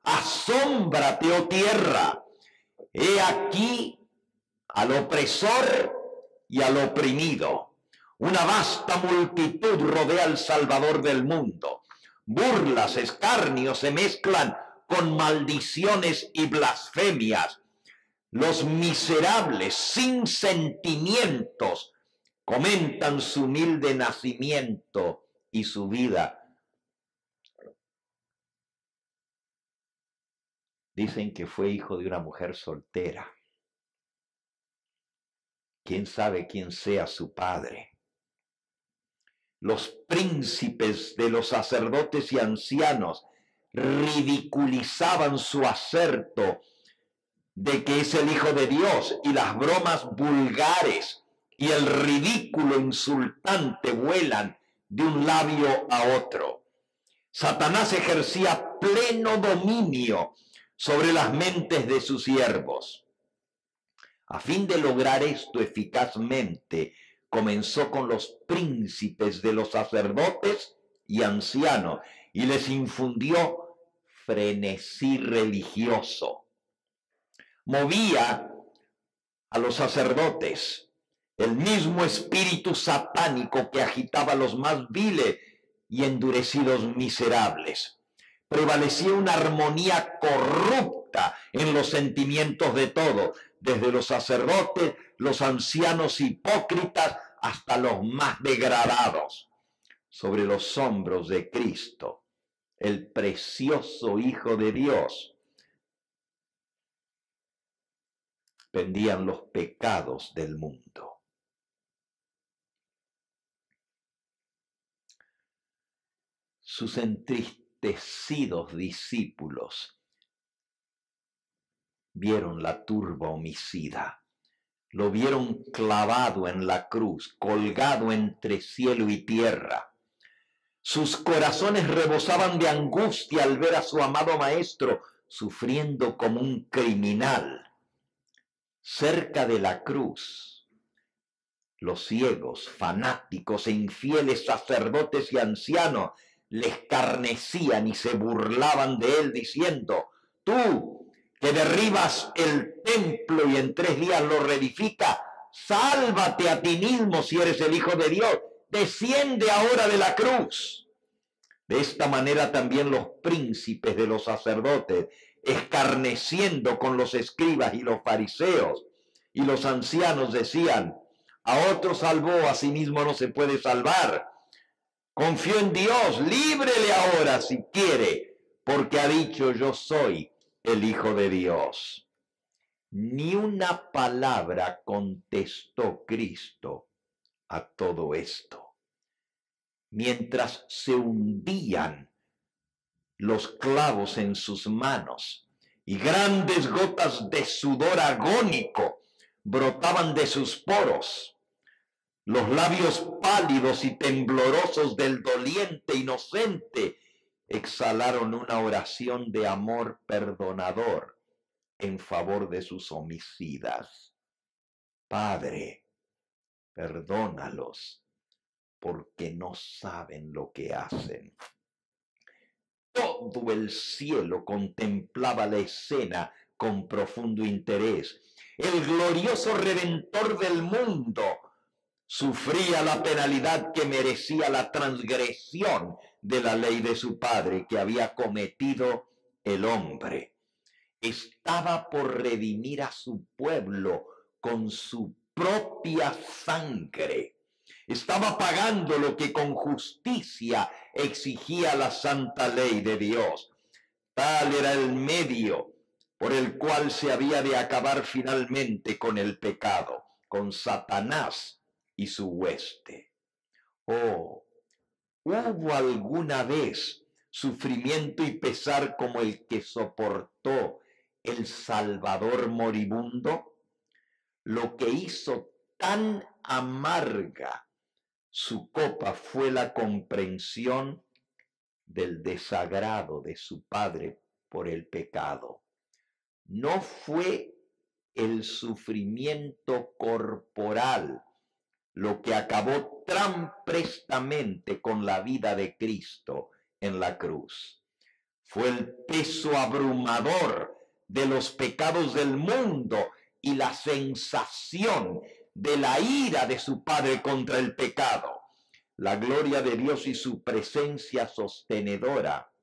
asómbrate, oh tierra, he aquí al opresor y al oprimido. Una vasta multitud rodea al Salvador del mundo. Burlas, escarnios se mezclan con maldiciones y blasfemias. Los miserables sin sentimientos comentan su humilde nacimiento y su vida. Dicen que fue hijo de una mujer soltera. ¿Quién sabe quién sea su padre? Los príncipes de los sacerdotes y ancianos ridiculizaban su aserto de que es el Hijo de Dios, y las bromas vulgares y el ridículo insultante vuelan de un labio a otro. Satanás ejercía pleno dominio sobre las mentes de sus siervos. A fin de lograr esto eficazmente, comenzó con los príncipes de los sacerdotes y ancianos y les infundió frenesí religioso. Movía a los sacerdotes el mismo espíritu satánico que agitaba a los más viles y endurecidos miserables. Prevalecía una armonía corrupta en los sentimientos de todos, desde los sacerdotes, los ancianos hipócritas, hasta los más degradados. Sobre los hombros de Cristo, el precioso Hijo de Dios, pendían los pecados del mundo. Sus entristecidos discípulos vieron la turba homicida, lo vieron clavado en la cruz, colgado entre cielo y tierra. Sus corazones rebosaban de angustia al ver a su amado Maestro sufriendo como un criminal. Cerca de la cruz, los ciegos, fanáticos e infieles sacerdotes y ancianos le escarnecían y se burlaban de él diciendo: tú que derribas el templo y en 3 días lo reedificas, sálvate a ti mismo si eres el Hijo de Dios, desciende ahora de la cruz. De esta manera también los príncipes de los sacerdotes, escarneciendo con los escribas y los fariseos y los ancianos, decían: a otro salvó, a sí mismo no se puede salvar. Confió en Dios, líbrele ahora si quiere, porque ha dicho: yo soy el Hijo de Dios. Ni una palabra contestó Cristo a todo esto. Mientras se hundían los clavos en sus manos y grandes gotas de sudor agónico brotaban de sus poros, los labios pálidos y temblorosos del doliente inocente exhalaron una oración de amor perdonador en favor de sus homicidas. Padre, perdónalos, porque no saben lo que hacen. Todo el cielo contemplaba la escena con profundo interés. El glorioso Redentor del mundo sufría la penalidad que merecía la transgresión de la ley de su Padre que había cometido el hombre. Estaba por redimir a su pueblo con su propia sangre. Estaba pagando lo que con justicia exigía la santa ley de Dios. Tal era el medio por el cual se había de acabar finalmente con el pecado, con Satanás y su hueste. Oh, ¿hubo alguna vez sufrimiento y pesar como el que soportó el Salvador moribundo? Lo que hizo tan amarga su copa fue la comprensión del desagrado de su Padre por el pecado. No fue el sufrimiento corporal lo que acabó tan prestamente con la vida de Cristo en la cruz. Fue el peso abrumador de los pecados del mundo y la sensación de la ira de su Padre contra el pecado. La gloria de Dios y su presencia sostenedora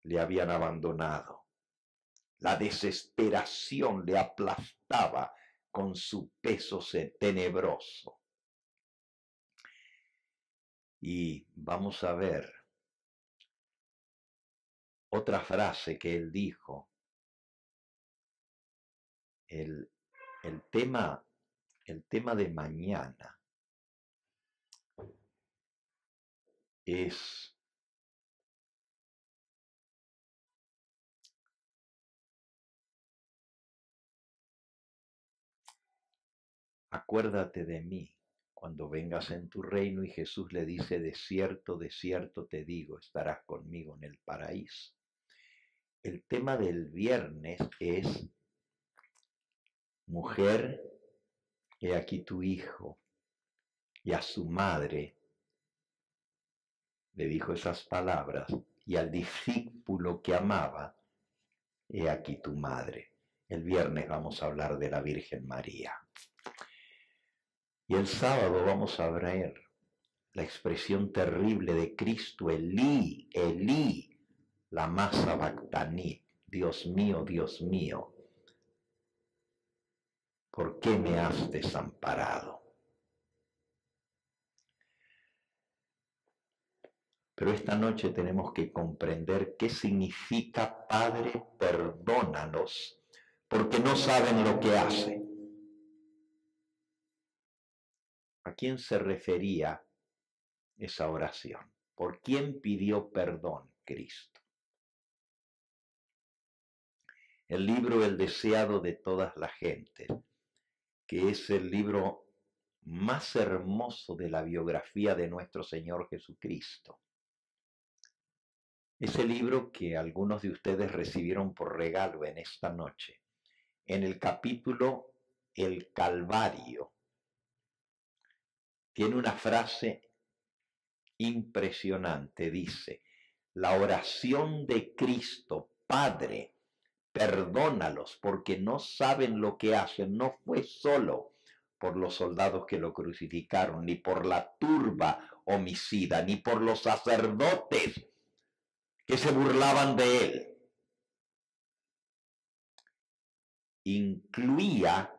le habían abandonado. La desesperación le aplastaba con su peso tenebroso. Y vamos a ver otra frase que él dijo El, el tema de mañana es acuérdate de mí cuando vengas en tu reino, y Jesús le dice, de cierto te digo, estarás conmigo en el paraíso. El tema del viernes es, mujer, he aquí tu hijo. Y a su madre le dijo esas palabras, y al discípulo que amaba, he aquí tu madre. El viernes vamos a hablar de la Virgen María. Y el sábado vamos a ver la expresión terrible de Cristo, Elí, Elí, lama sabactani, Dios mío, ¿por qué me has desamparado? Pero esta noche tenemos que comprender qué significa Padre, perdónalos, porque no saben lo que hacen. ¿A quién se refería esa oración? ¿Por quién pidió perdón Cristo? El libro El deseado de todas las gentes, que es el libro más hermoso de la biografía de nuestro Señor Jesucristo. Ese libro que algunos de ustedes recibieron por regalo en esta noche. En el capítulo El Calvario, tiene una frase impresionante. Dice, la oración de Cristo, Padre, perdónalos porque no saben lo que hacen, no fue solo por los soldados que lo crucificaron, ni por la turba homicida, ni por los sacerdotes que se burlaban de él. Incluía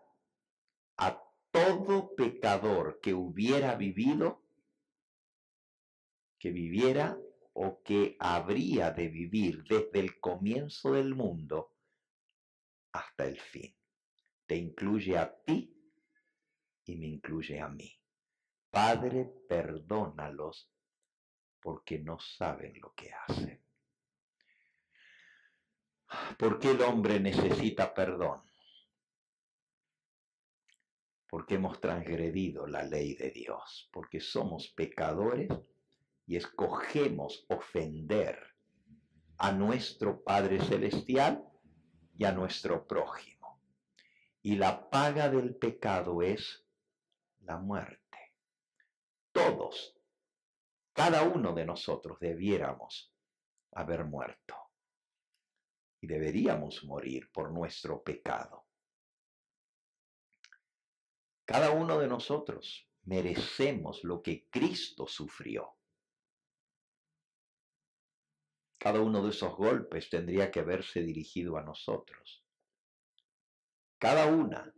a todo pecador que hubiera vivido, que viviera o que habría de vivir desde el comienzo del mundo hasta el fin. Te incluye a ti y me incluye a mí. Padre, perdónalos porque no saben lo que hacen. ¿Por qué el hombre necesita perdón? Porque hemos transgredido la ley de Dios, porque somos pecadores y escogemos ofender a nuestro Padre Celestial y a nuestro prójimo. Y la paga del pecado es la muerte. Todos, cada uno de nosotros debiéramos haber muerto. Y deberíamos morir por nuestro pecado. Cada uno de nosotros merecemos lo que Cristo sufrió. Cada uno de esos golpes tendría que haberse dirigido a nosotros. Cada una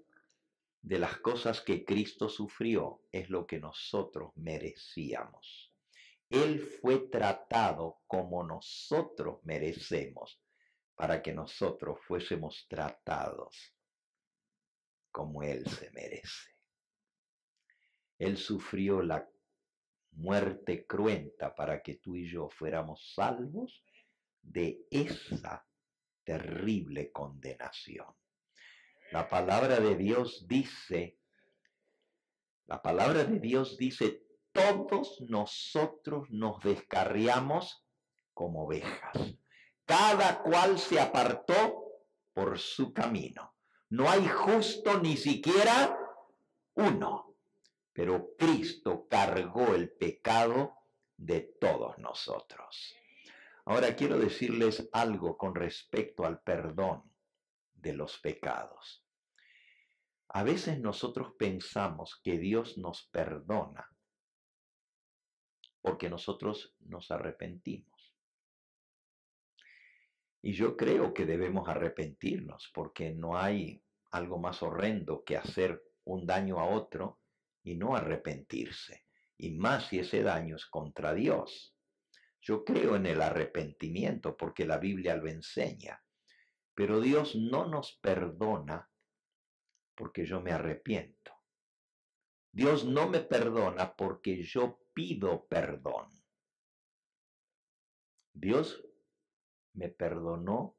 de las cosas que Cristo sufrió es lo que nosotros merecíamos. Él fue tratado como nosotros merecemos, para que nosotros fuésemos tratados como Él se merece. Él sufrió la muerte cruenta para que tú y yo fuéramos salvos de esa terrible condenación. La palabra de Dios dice, todos nosotros nos descarriamos como ovejas. Cada cual se apartó por su camino. No hay justo ni siquiera uno. Pero Cristo cargó el pecado de todos nosotros. Ahora quiero decirles algo con respecto al perdón de los pecados. A veces nosotros pensamos que Dios nos perdona porque nosotros nos arrepentimos. Y yo creo que debemos arrepentirnos porque no hay algo más horrendo que hacer un daño a otro y no arrepentirse. Y más si ese daño es contra Dios. Yo creo en el arrepentimiento porque la Biblia lo enseña. Pero Dios no nos perdona porque yo me arrepiento. Dios no me perdona porque yo pido perdón. Dios me perdonó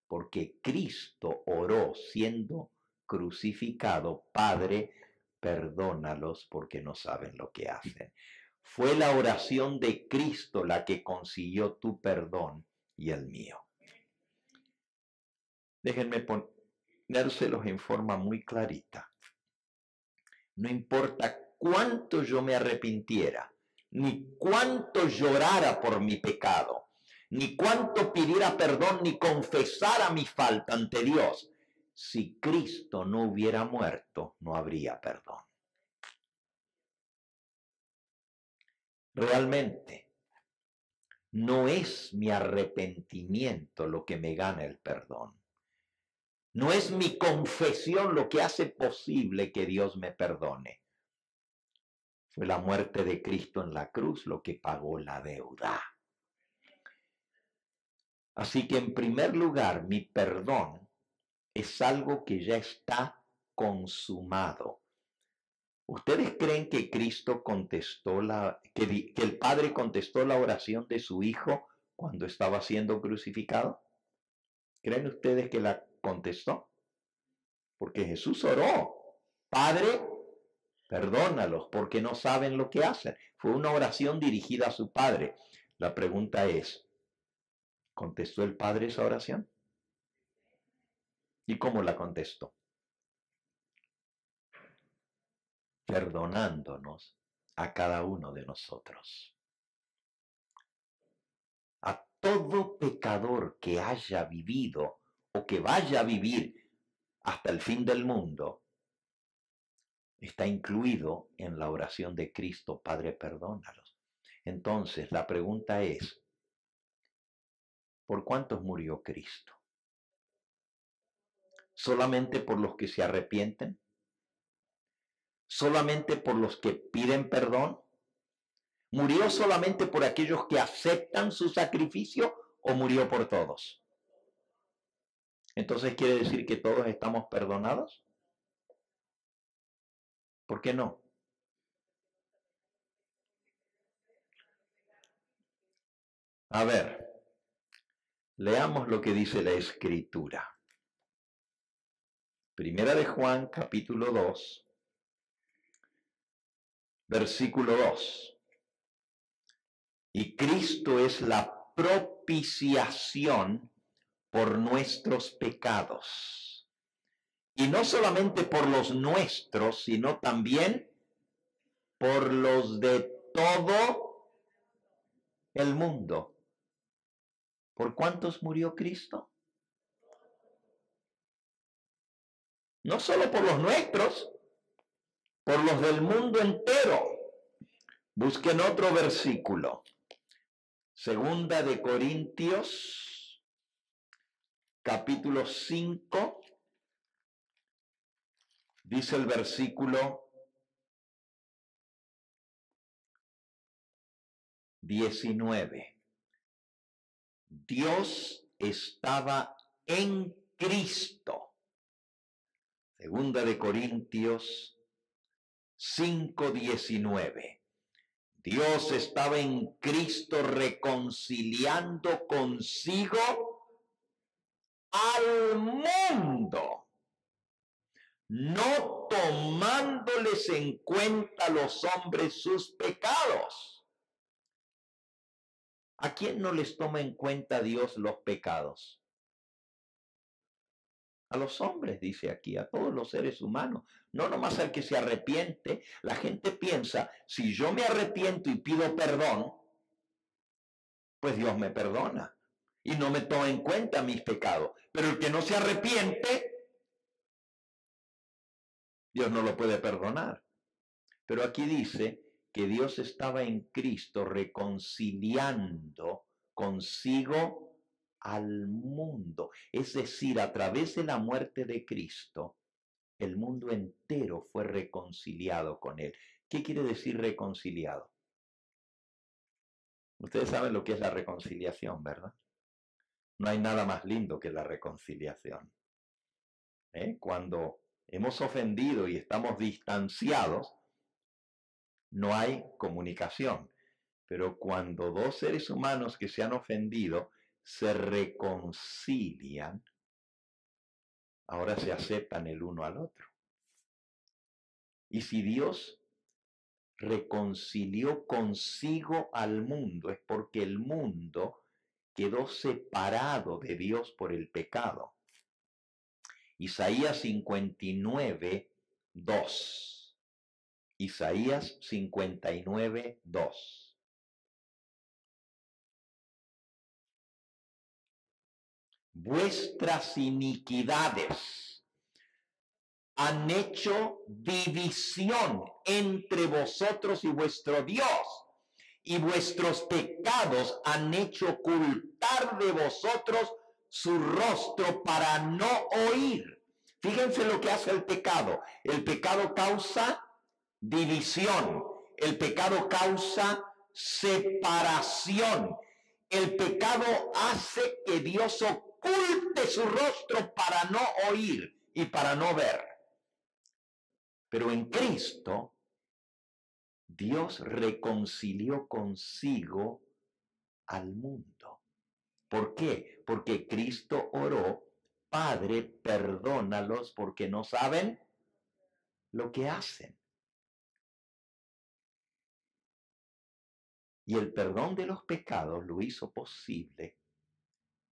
porque Cristo oró siendo crucificado: Padre, perdónalos porque no saben lo que hacen. Fue la oración de Cristo la que consiguió tu perdón y el mío. Déjenme ponérselos en forma muy clarita. No importa cuánto yo me arrepintiera, ni cuánto llorara por mi pecado, ni cuánto pidiera perdón, ni confesara mi falta ante Dios, si Cristo no hubiera muerto, no habría perdón. Realmente, no es mi arrepentimiento lo que me gana el perdón. No es mi confesión lo que hace posible que Dios me perdone. Fue la muerte de Cristo en la cruz lo que pagó la deuda. Así que en primer lugar, mi perdón es algo que ya está consumado. ¿Ustedes creen que Cristo contestó que el Padre contestó la oración de su Hijo cuando estaba siendo crucificado? ¿Creen ustedes que la contestó? Porque Jesús oró: Padre, perdónalos porque no saben lo que hacen. Fue una oración dirigida a su Padre. La pregunta es, ¿contestó el Padre esa oración? ¿Y cómo la contestó? Perdonándonos a cada uno de nosotros. A todo pecador que haya vivido o que vaya a vivir hasta el fin del mundo, está incluido en la oración de Cristo: Padre, perdónalos. Entonces, la pregunta es, ¿por cuántos murió Cristo? ¿Solamente por los que se arrepienten? ¿Solamente por los que piden perdón? ¿Murió solamente por aquellos que aceptan su sacrificio o murió por todos? Entonces, ¿quiere decir que todos estamos perdonados? ¿Por qué no? A ver, leamos lo que dice la Escritura. Primera de Juan, capítulo 2, versículo 2. Y Cristo es la propiciación por nuestros pecados. Y no solamente por los nuestros, sino también por los de todo el mundo. ¿Por cuántos murió Cristo? No solo por los nuestros, por los del mundo entero. Busquen otro versículo. Segunda de Corintios, capítulo 5, dice el versículo 19. Dios estaba en Cristo. Segunda de Corintios 5:19. Dios estaba en Cristo reconciliando consigo al mundo, no tomándoles en cuenta a los hombres sus pecados. ¿A quién no les toma en cuenta Dios los pecados? A los hombres, dice aquí, a todos los seres humanos, no nomás al que se arrepiente. La gente piensa, si yo me arrepiento y pido perdón, pues Dios me perdona y no me toma en cuenta mis pecados. Pero el que no se arrepiente, Dios no lo puede perdonar. Pero aquí dice que Dios estaba en Cristo reconciliando consigo al mundo. Es decir, a través de la muerte de Cristo, el mundo entero fue reconciliado con Él. ¿Qué quiere decir reconciliado? Ustedes saben lo que es la reconciliación, ¿verdad? No hay nada más lindo que la reconciliación. Cuando hemos ofendido y estamos distanciados, no hay comunicación. Pero cuando dos seres humanos que se han ofendido se reconcilian, ahora se aceptan el uno al otro. Y si Dios reconcilió consigo al mundo, es porque el mundo quedó separado de Dios por el pecado. Isaías 59, 2. Isaías 59, 2. Vuestras iniquidades han hecho división entre vosotros y vuestro Dios, y vuestros pecados han hecho ocultar de vosotros su rostro para no oír. Fíjense lo que hace el pecado. El pecado causa división. El pecado causa separación. El pecado hace que Dios oculte su rostro para no oír y para no ver. Pero en Cristo, Dios reconcilió consigo al mundo. ¿Por qué? Porque Cristo oró, Padre, perdónalos porque no saben lo que hacen. Y el perdón de los pecados lo hizo posible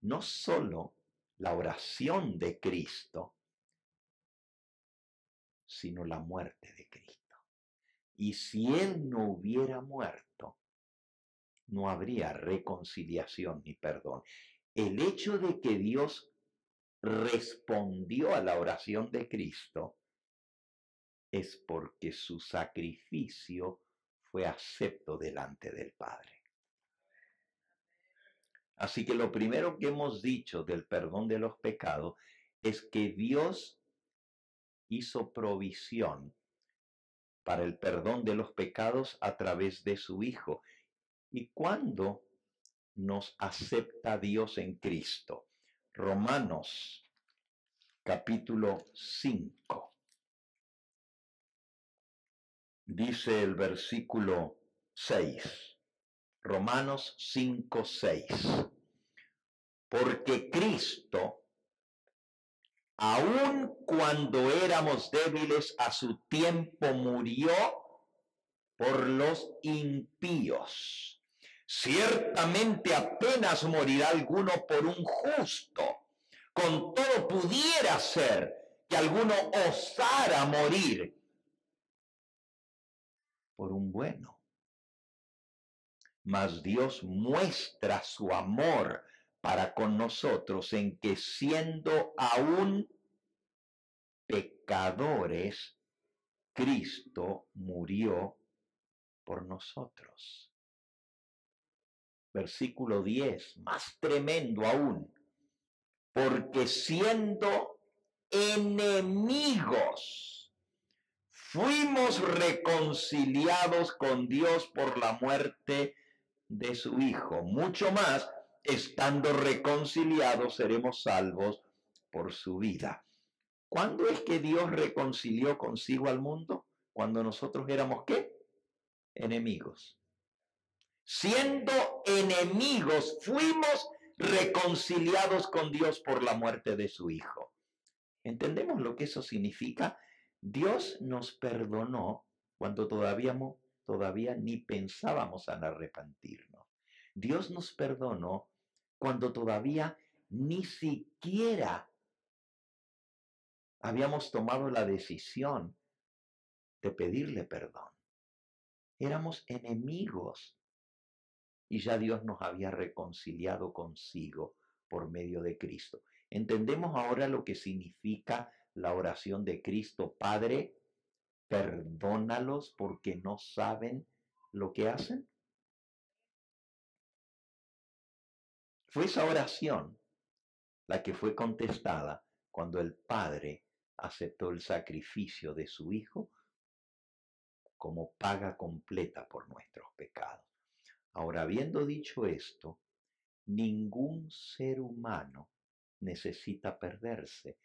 no solo la oración de Cristo, sino la muerte de Cristo. Y si Él no hubiera muerto, no habría reconciliación ni perdón. El hecho de que Dios respondió a la oración de Cristo es porque su sacrificio fue acepto delante del Padre. Así que lo primero que hemos dicho del perdón de los pecados es que Dios hizo provisión para el perdón de los pecados a través de su Hijo. ¿Y cuándo nos acepta Dios en Cristo? Romanos capítulo 5. Dice el versículo 6. Romanos 5, 6. Porque Cristo, aun cuando éramos débiles, a su tiempo murió por los impíos. Ciertamente apenas morirá alguno por un justo. Con todo pudiera ser que alguno osara morir por un bueno. Mas Dios muestra su amor para con nosotros en que siendo aún pecadores, Cristo murió por nosotros. Versículo 10, más tremendo aún. Porque siendo enemigos, fuimos reconciliados con Dios por la muerte de su Hijo. Mucho más, estando reconciliados, seremos salvos por su vida. ¿Cuándo es que Dios reconcilió consigo al mundo? Cuando nosotros éramos, ¿qué? Enemigos. Siendo enemigos, fuimos reconciliados con Dios por la muerte de su Hijo. ¿Entendemos lo que eso significa? Dios nos perdonó cuando todavía ni pensábamos en arrepentirnos. Dios nos perdonó cuando todavía ni siquiera habíamos tomado la decisión de pedirle perdón. Éramos enemigos y ya Dios nos había reconciliado consigo por medio de Cristo. ¿Entendemos ahora lo que significa la oración de Cristo? Padre, perdónalos porque no saben lo que hacen. Fue esa oración la que fue contestada cuando el Padre aceptó el sacrificio de su Hijo como paga completa por nuestros pecados. Ahora, habiendo dicho esto, ningún ser humano necesita perderse,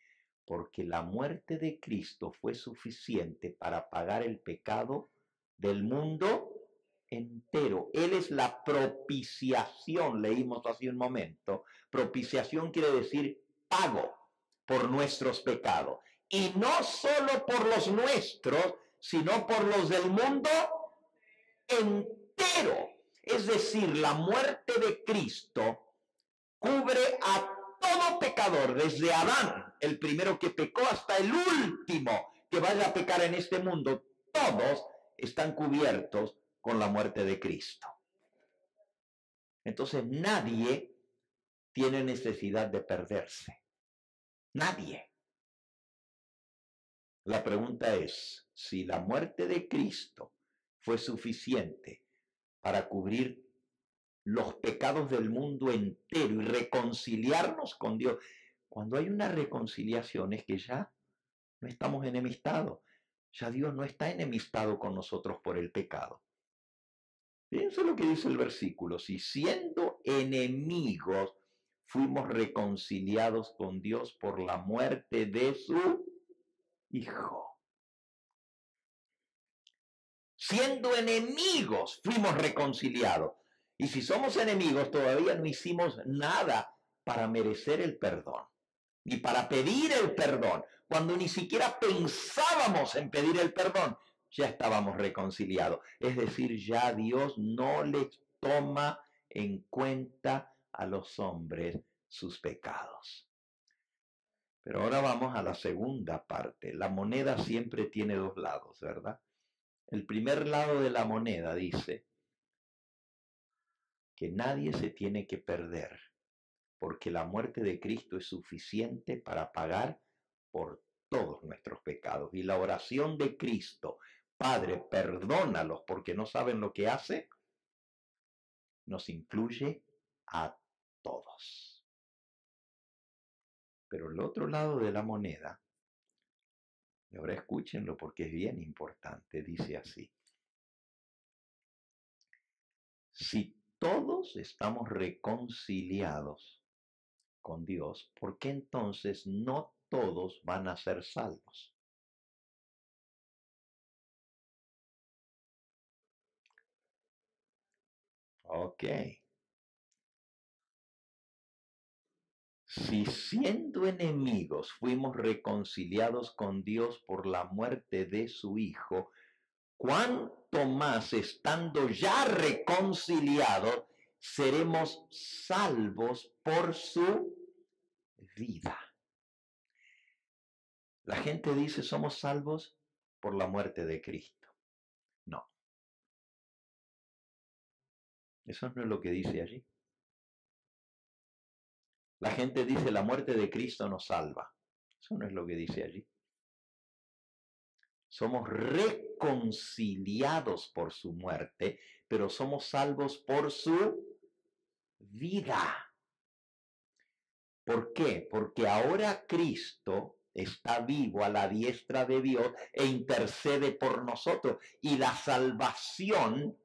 porque la muerte de Cristo fue suficiente para pagar el pecado del mundo entero. Él es la propiciación, leímos hace un momento. Propiciación quiere decir pago por nuestros pecados. Y no solo por los nuestros, sino por los del mundo entero. Es decir, la muerte de Cristo cubre a todo pecador, desde Adán, el primero que pecó, hasta el último que vaya a pecar en este mundo. Todos están cubiertos con la muerte de Cristo. Entonces nadie tiene necesidad de perderse. Nadie. La pregunta es, si la muerte de Cristo fue suficiente para cubrir los pecados del mundo entero y reconciliarnos con Dios. Cuando hay una reconciliación es que ya no estamos enemistados. Ya Dios no está enemistado con nosotros por el pecado. Fíjense lo que dice el versículo. Si siendo enemigos fuimos reconciliados con Dios por la muerte de su Hijo. Siendo enemigos fuimos reconciliados. Y si somos enemigos, todavía no hicimos nada para merecer el perdón, ni para pedir el perdón. Cuando ni siquiera pensábamos en pedir el perdón, ya estábamos reconciliados. Es decir, ya Dios no les toma en cuenta a los hombres sus pecados. Pero ahora vamos a la segunda parte. La moneda siempre tiene dos lados, ¿verdad? El primer lado de la moneda dice que nadie se tiene que perder, porque la muerte de Cristo es suficiente para pagar por todos nuestros pecados. Y la oración de Cristo, Padre, perdónalos porque no saben lo que hace, nos incluye a todos. Pero el otro lado de la moneda, y ahora escúchenlo porque es bien importante, dice así: si todos estamos reconciliados con Dios, ¿por qué entonces no todos van a ser salvos? Ok. Si siendo enemigos fuimos reconciliados con Dios por la muerte de su Hijo, ¿cuánto más estando ya reconciliados seremos salvos por su vida? La gente dice, somos salvos por la muerte de Cristo. No. Eso no es lo que dice allí. La gente dice, la muerte de Cristo nos salva. Eso no es lo que dice allí. Somos reconciliados por su muerte, pero somos salvos por su vida. ¿Por qué? Porque ahora Cristo está vivo a la diestra de Dios e intercede por nosotros. Y la salvación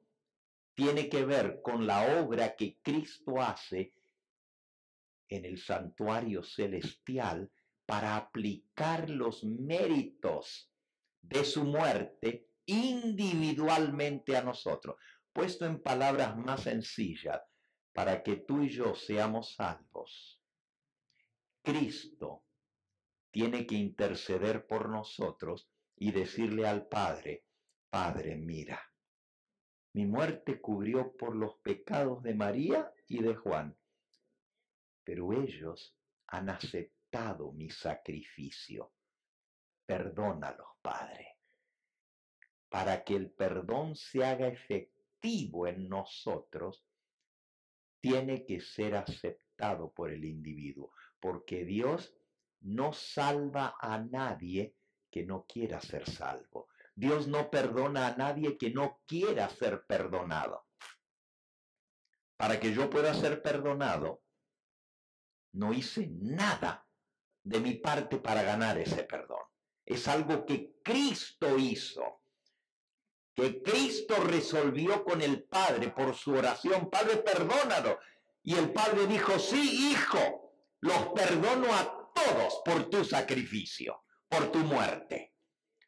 tiene que ver con la obra que Cristo hace en el santuario celestial para aplicar los méritos de su muerte individualmente a nosotros. Puesto en palabras más sencillas, para que tú y yo seamos salvos, Cristo tiene que interceder por nosotros y decirle al Padre, Padre, mira, mi muerte cubrió por los pecados de María y de Juan, pero ellos han aceptado mi sacrificio. Perdónalos, Padre. Para que el perdón se haga efectivo en nosotros, tiene que ser aceptado por el individuo, porque Dios no salva a nadie que no quiera ser salvo. Dios no perdona a nadie que no quiera ser perdonado. Para que yo pueda ser perdonado, no hice nada de mi parte para ganar ese perdón. Es algo que Cristo hizo, que Cristo resolvió con el Padre por su oración. Padre, perdónalo. Y el Padre dijo, sí, Hijo, los perdono a todos por tu sacrificio, por tu muerte.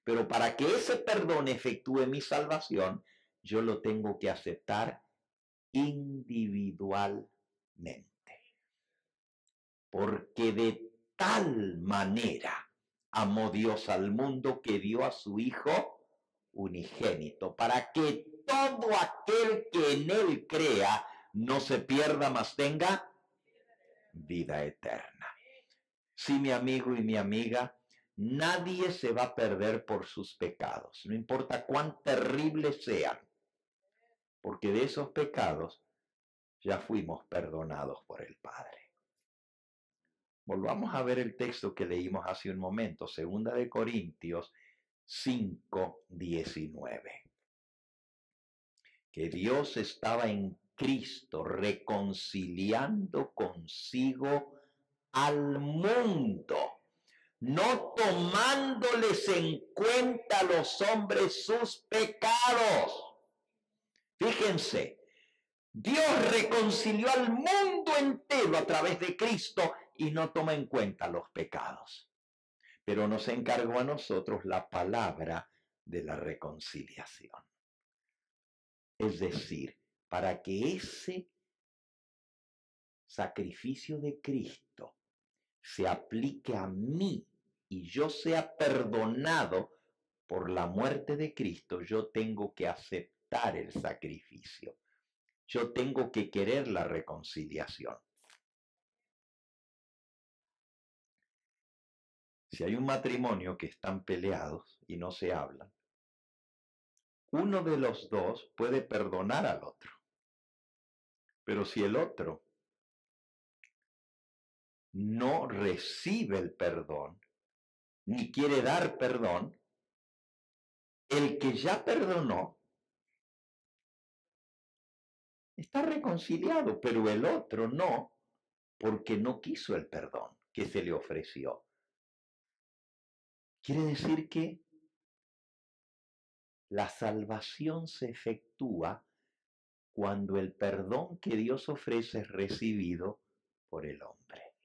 Pero para que ese perdón efectúe mi salvación, yo lo tengo que aceptar individualmente. Porque de tal manera amó Dios al mundo que dio a su Hijo unigénito, para que todo aquel que en él crea no se pierda, mas tenga vida eterna. Sí, mi amigo y mi amiga, nadie se va a perder por sus pecados, no importa cuán terribles sean, porque de esos pecados ya fuimos perdonados por el Padre. Volvamos a ver el texto que leímos hace un momento, 2 de Corintios 5:19. Que Dios estaba en Cristo reconciliando consigo al mundo, no tomándoles en cuenta a los hombres sus pecados. Fíjense, Dios reconcilió al mundo entero a través de Cristo y no toma en cuenta los pecados. Pero nos encargó a nosotros la palabra de la reconciliación. Es decir, para que ese sacrificio de Cristo se aplique a mí y yo sea perdonado por la muerte de Cristo, yo tengo que aceptar el sacrificio. Yo tengo que querer la reconciliación. Si hay un matrimonio que están peleados y no se hablan, uno de los dos puede perdonar al otro. Pero si el otro no recibe el perdón, ni quiere dar perdón, el que ya perdonó está reconciliado, pero el otro no, porque no quiso el perdón que se le ofreció. Quiere decir que la salvación se efectúa cuando el perdón que Dios ofrece es recibido por el hombre.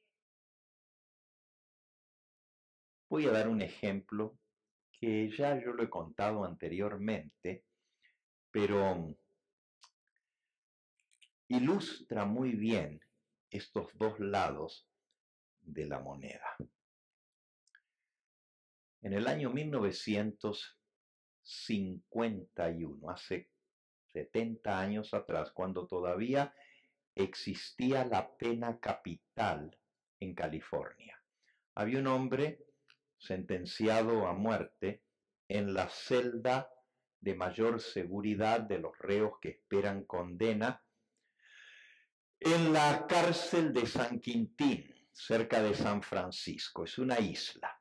Voy a dar un ejemplo que ya yo lo he contado anteriormente, pero ilustra muy bien estos dos lados de la moneda. En el año 1951, hace 70 años atrás, cuando todavía existía la pena capital en California, había un hombre sentenciado a muerte en la celda de mayor seguridad de los reos que esperan condena en la cárcel de San Quintín, cerca de San Francisco. Es una isla.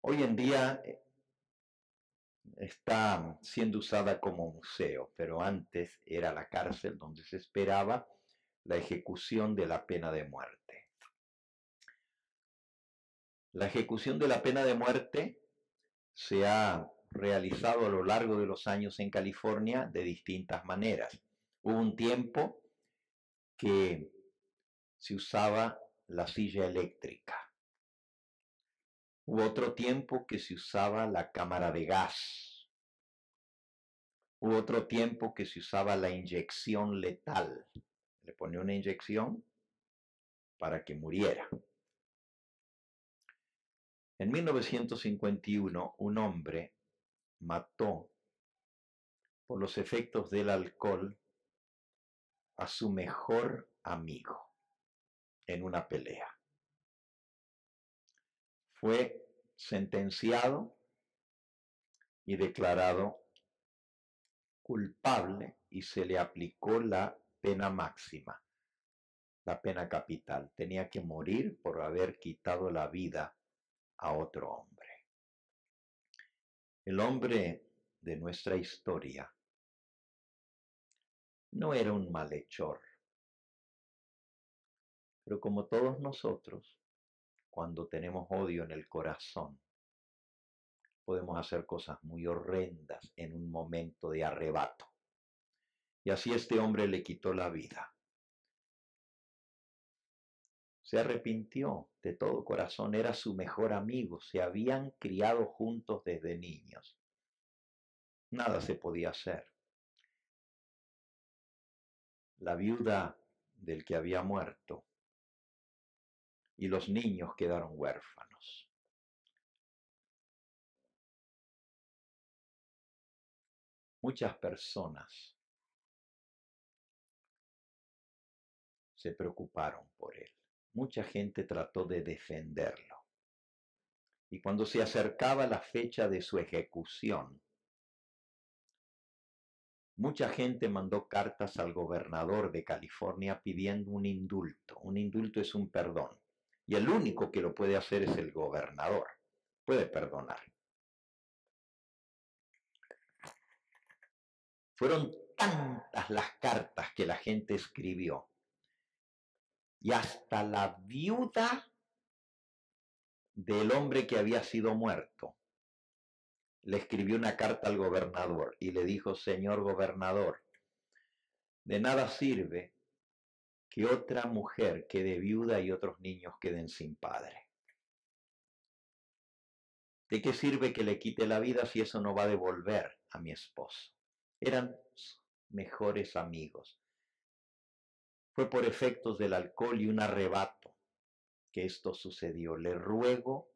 Hoy en día está siendo usada como museo, pero antes era la cárcel donde se esperaba la ejecución de la pena de muerte. La ejecución de la pena de muerte se ha realizado a lo largo de los años en California de distintas maneras. Hubo un tiempo que se usaba la silla eléctrica. Hubo otro tiempo que se usaba la cámara de gas. Hubo otro tiempo que se usaba la inyección letal. Le ponía una inyección para que muriera. En 1951, un hombre mató por los efectos del alcohol a su mejor amigo en una pelea. Fue sentenciado y declarado culpable y se le aplicó la pena máxima, la pena capital. Tenía que morir por haber quitado la vida a otro hombre. El hombre de nuestra historia no era un malhechor, pero como todos nosotros, cuando tenemos odio en el corazón, podemos hacer cosas muy horrendas en un momento de arrebato. Y así este hombre le quitó la vida. Se arrepintió de todo corazón, era su mejor amigo, se habían criado juntos desde niños. Nada se podía hacer. La viuda del que había muerto y los niños quedaron huérfanos. Muchas personas se preocuparon por él. Mucha gente trató de defenderlo. Y cuando se acercaba la fecha de su ejecución, mucha gente mandó cartas al gobernador de California pidiendo un indulto. Un indulto es un perdón. Y el único que lo puede hacer es el gobernador. Puede perdonar. Fueron tantas las cartas que la gente escribió. Y hasta la viuda del hombre que había sido muerto le escribió una carta al gobernador y le dijo: señor gobernador, de nada sirve que otra mujer quede viuda y otros niños queden sin padre. ¿De qué sirve que le quite la vida si eso no va a devolver a mi esposo? Eran mejores amigos. Fue por efectos del alcohol y un arrebato que esto sucedió. Le ruego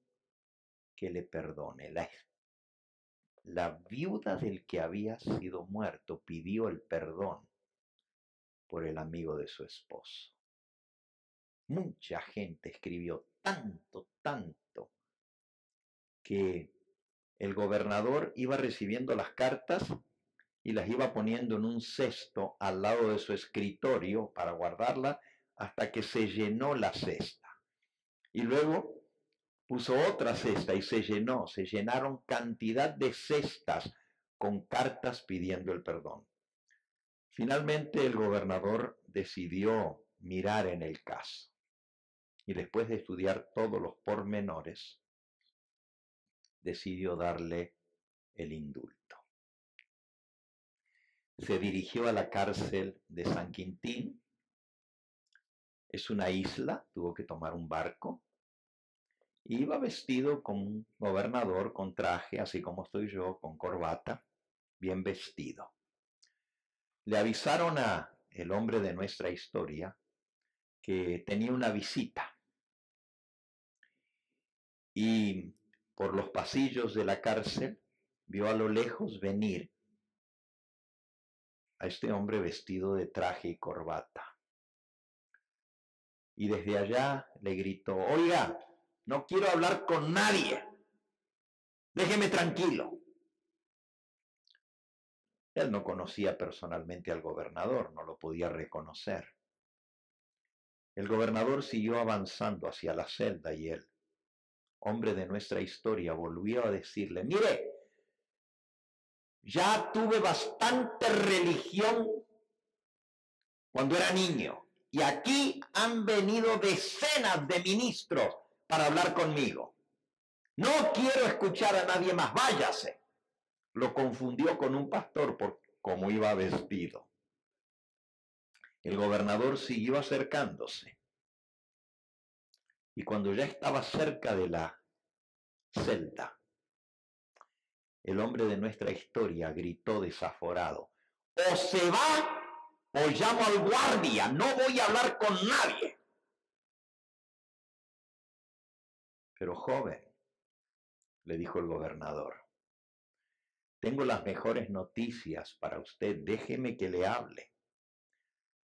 que le perdone. La viuda del que había sido muerto pidió el perdón por el amigo de su esposo. Mucha gente escribió tanto, que el gobernador iba recibiendo las cartas y las iba poniendo en un cesto al lado de su escritorio para guardarla hasta que se llenó la cesta. Y luego puso otra cesta y se llenaron cantidad de cestas con cartas pidiendo el perdón. Finalmente el gobernador decidió mirar en el caso y después de estudiar todos los pormenores, decidió darle el indulto. Se dirigió a la cárcel de San Quintín. Es una isla, tuvo que tomar un barco. Iba vestido como un gobernador, con traje, así como estoy yo, con corbata, bien vestido. Le avisaron a el hombre de nuestra historia que tenía una visita. Y por los pasillos de la cárcel vio a lo lejos venir a este hombre vestido de traje y corbata. Y desde allá le gritó: oiga, no quiero hablar con nadie. Déjeme tranquilo. Él no conocía personalmente al gobernador, no lo podía reconocer. El gobernador siguió avanzando hacia la celda y el hombre de nuestra historia volvió a decirle: mire, ya tuve bastante religión cuando era niño y aquí han venido decenas de ministros para hablar conmigo. No quiero escuchar a nadie más, váyase. Lo confundió con un pastor por cómo iba vestido. El gobernador siguió acercándose y cuando ya estaba cerca de la celda, el hombre de nuestra historia gritó desaforado: o se va o llamo al guardia, no voy a hablar con nadie. Pero joven, le dijo el gobernador, tengo las mejores noticias para usted, déjeme que le hable.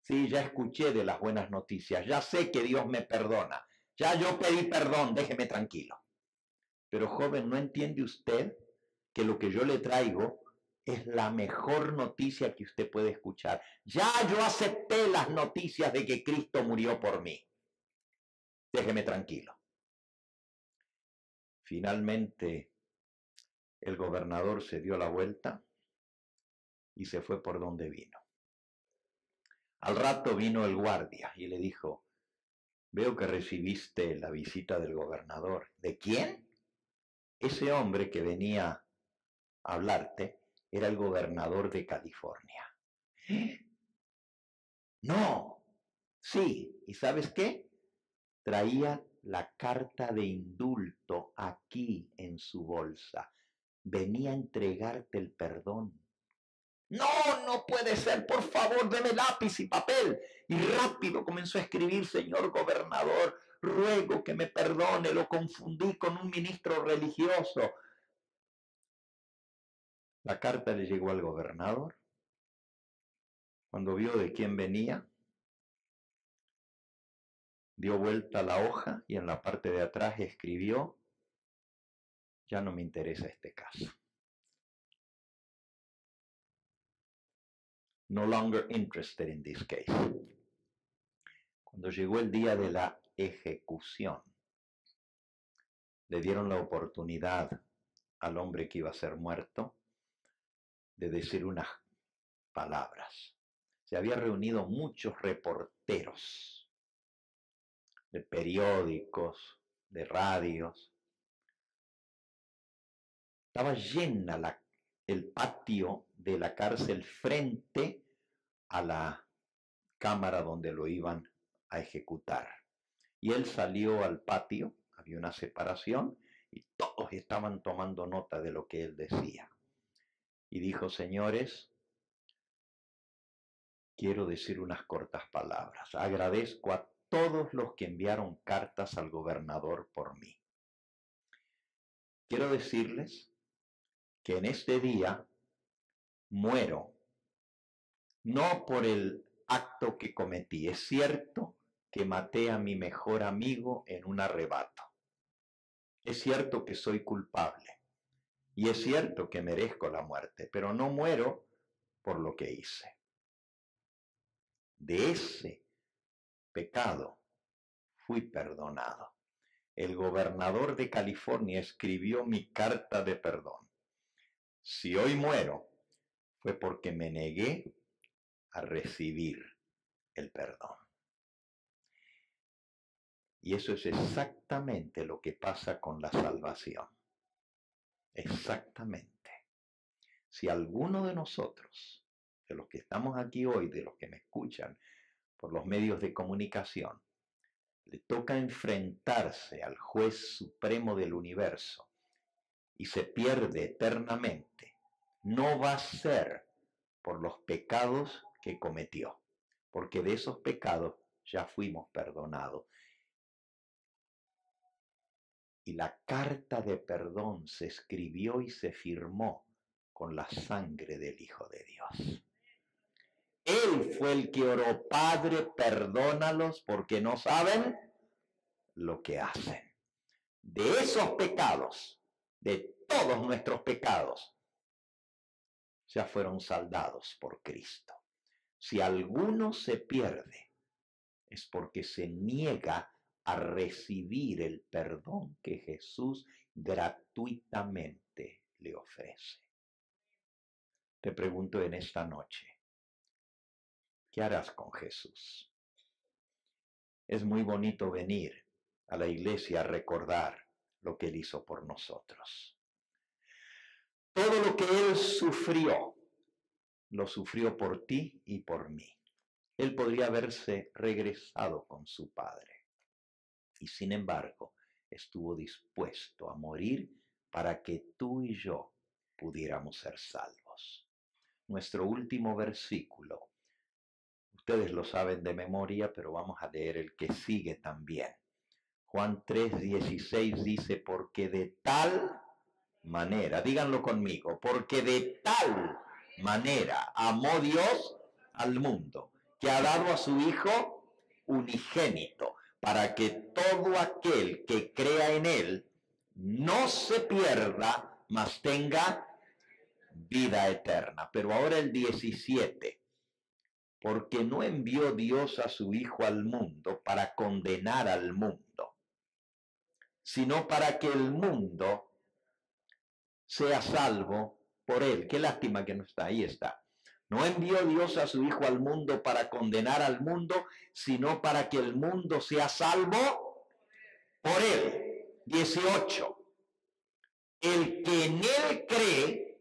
Sí, ya escuché de las buenas noticias, ya sé que Dios me perdona, ya yo pedí perdón, déjeme tranquilo. Pero joven, ¿no entiende usted que lo que yo le traigo es la mejor noticia que usted puede escuchar? Ya yo acepté las noticias de que Cristo murió por mí. Déjeme tranquilo. Finalmente, el gobernador se dio la vuelta y se fue por donde vino. Al rato vino el guardia y le dijo: veo que recibiste la visita del gobernador. ¿De quién? Ese hombre que venía a hablarte era el gobernador de California. No, sí, ¿y sabes qué? traía la carta de indulto aquí en su bolsa. Venía a entregarte el perdón. No, no puede ser, por favor, deme lápiz y papel. Y rápido comenzó a escribir: señor gobernador, ruego que me perdone, lo confundí con un ministro religioso. La carta le llegó al gobernador. Cuando vio de quién venía, dio vuelta a la hoja y en la parte de atrás escribió: ya no me interesa este caso. No longer interested in this case. Cuando llegó el día de la ejecución, le dieron la oportunidad al hombre que iba a ser muerto de decir unas palabras. Se había reunido muchos reporteros de periódicos, de radios. Estaba llena el patio de la cárcel frente a la cámara donde lo iban a ejecutar. Y él salió al patio, había una separación, y todos estaban tomando nota de lo que él decía. Y dijo: señores, quiero decir unas cortas palabras. Agradezco a todos los que enviaron cartas al gobernador por mí. Quiero decirles que en este día muero, no por el acto que cometí. Es cierto que maté a mi mejor amigo en un arrebato. Es cierto que soy culpable. Y es cierto que merezco la muerte, pero no muero por lo que hice. De ese pecado fui perdonado. El gobernador de California escribió mi carta de perdón. Si hoy muero, fue porque me negué a recibir el perdón. Y eso es exactamente lo que pasa con la salvación. Exactamente. Si alguno de nosotros, de los que estamos aquí hoy, de los que me escuchan por los medios de comunicación, le toca enfrentarse al juez supremo del universo y se pierde eternamente, no va a ser por los pecados que cometió, porque de esos pecados ya fuimos perdonados. Y la carta de perdón se escribió y se firmó con la sangre del Hijo de Dios. Él fue el que oró: Padre, perdónalos porque no saben lo que hacen. De esos pecados, de todos nuestros pecados, ya fueron saldados por Cristo. Si alguno se pierde, es porque se niega a recibir el perdón que Jesús gratuitamente le ofrece. Te pregunto en esta noche, ¿qué harás con Jesús? Es muy bonito venir a la iglesia a recordar lo que Él hizo por nosotros. Todo lo que Él sufrió, lo sufrió por ti y por mí. Él podría haberse regresado con su Padre. Y sin embargo, estuvo dispuesto a morir para que tú y yo pudiéramos ser salvos. Nuestro último versículo, ustedes lo saben de memoria, pero vamos a leer el que sigue también. Juan 3:16 dice: porque de tal manera, díganlo conmigo, porque de tal manera amó Dios al mundo, que ha dado a su Hijo unigénito, para que todo aquel que crea en Él no se pierda, mas tenga vida eterna. Pero ahora el 17, porque no envió Dios a su Hijo al mundo para condenar al mundo, sino para que el mundo sea salvo por Él. Qué lástima que no está, ahí está. No envió Dios a su Hijo al mundo para condenar al mundo, sino para que el mundo sea salvo por Él. 18. El que en Él cree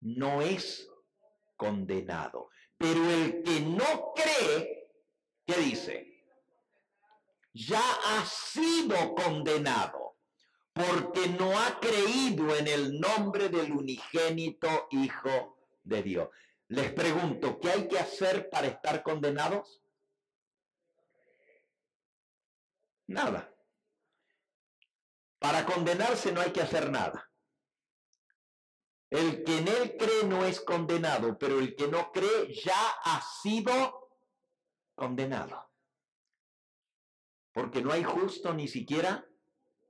no es condenado, pero el que no cree, ¿qué dice? ya ha sido condenado, porque no ha creído en el nombre del unigénito Hijo de Dios. Les pregunto, ¿qué hay que hacer para estar condenados? Nada. Para condenarse no hay que hacer nada. El que en él cree no es condenado, pero el que no cree ya ha sido condenado. Porque no hay justo ni siquiera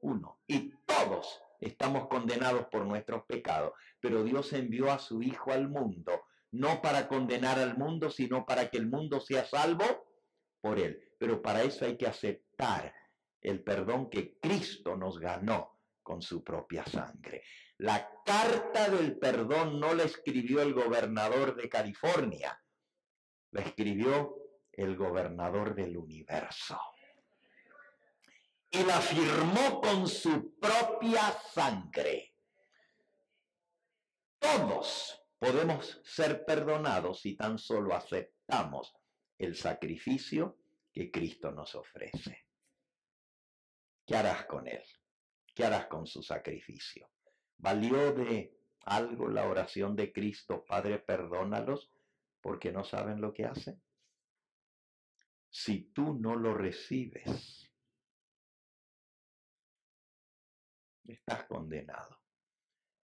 uno. Y todos estamos condenados por nuestros pecados. Pero Dios envió a su Hijo al mundo, no para condenar al mundo, sino para que el mundo sea salvo por él. Pero para eso hay que aceptar el perdón que Cristo nos ganó con su propia sangre. La carta del perdón no la escribió el gobernador de California, la escribió el gobernador del universo. Y la firmó con su propia sangre. Todos podemos ser perdonados si tan solo aceptamos el sacrificio que Cristo nos ofrece. ¿Qué harás con él? ¿Qué harás con su sacrificio? ¿Valió de algo la oración de Cristo, Padre, perdónalos porque no saben lo que hacen? Si tú no lo recibes, estás condenado.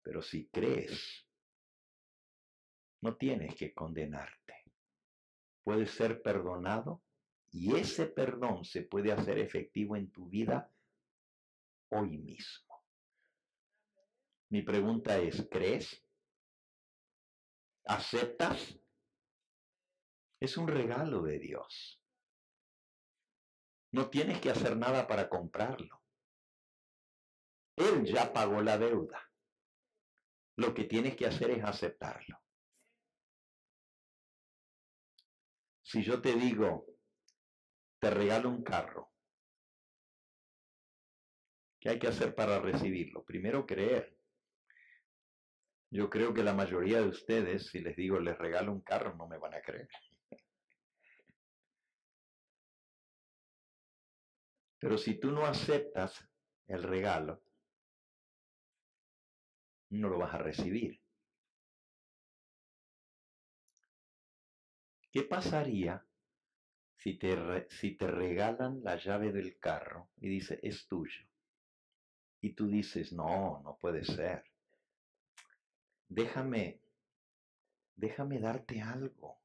Pero si crees, no tienes que condenarte. Puedes ser perdonado y ese perdón se puede hacer efectivo en tu vida hoy mismo. Mi pregunta es, ¿crees? ¿Aceptas? Es un regalo de Dios. No tienes que hacer nada para comprarlo. Él ya pagó la deuda. Lo que tienes que hacer es aceptarlo. Si yo te digo, te regalo un carro, ¿qué hay que hacer para recibirlo? Primero creer. Yo creo que la mayoría de ustedes, si les digo les regalo un carro, no me van a creer. Pero si tú no aceptas el regalo, no lo vas a recibir. ¿Qué pasaría si te regalan la llave del carro y dice, es tuyo? Y tú dices, no, no puede ser. Déjame darte algo.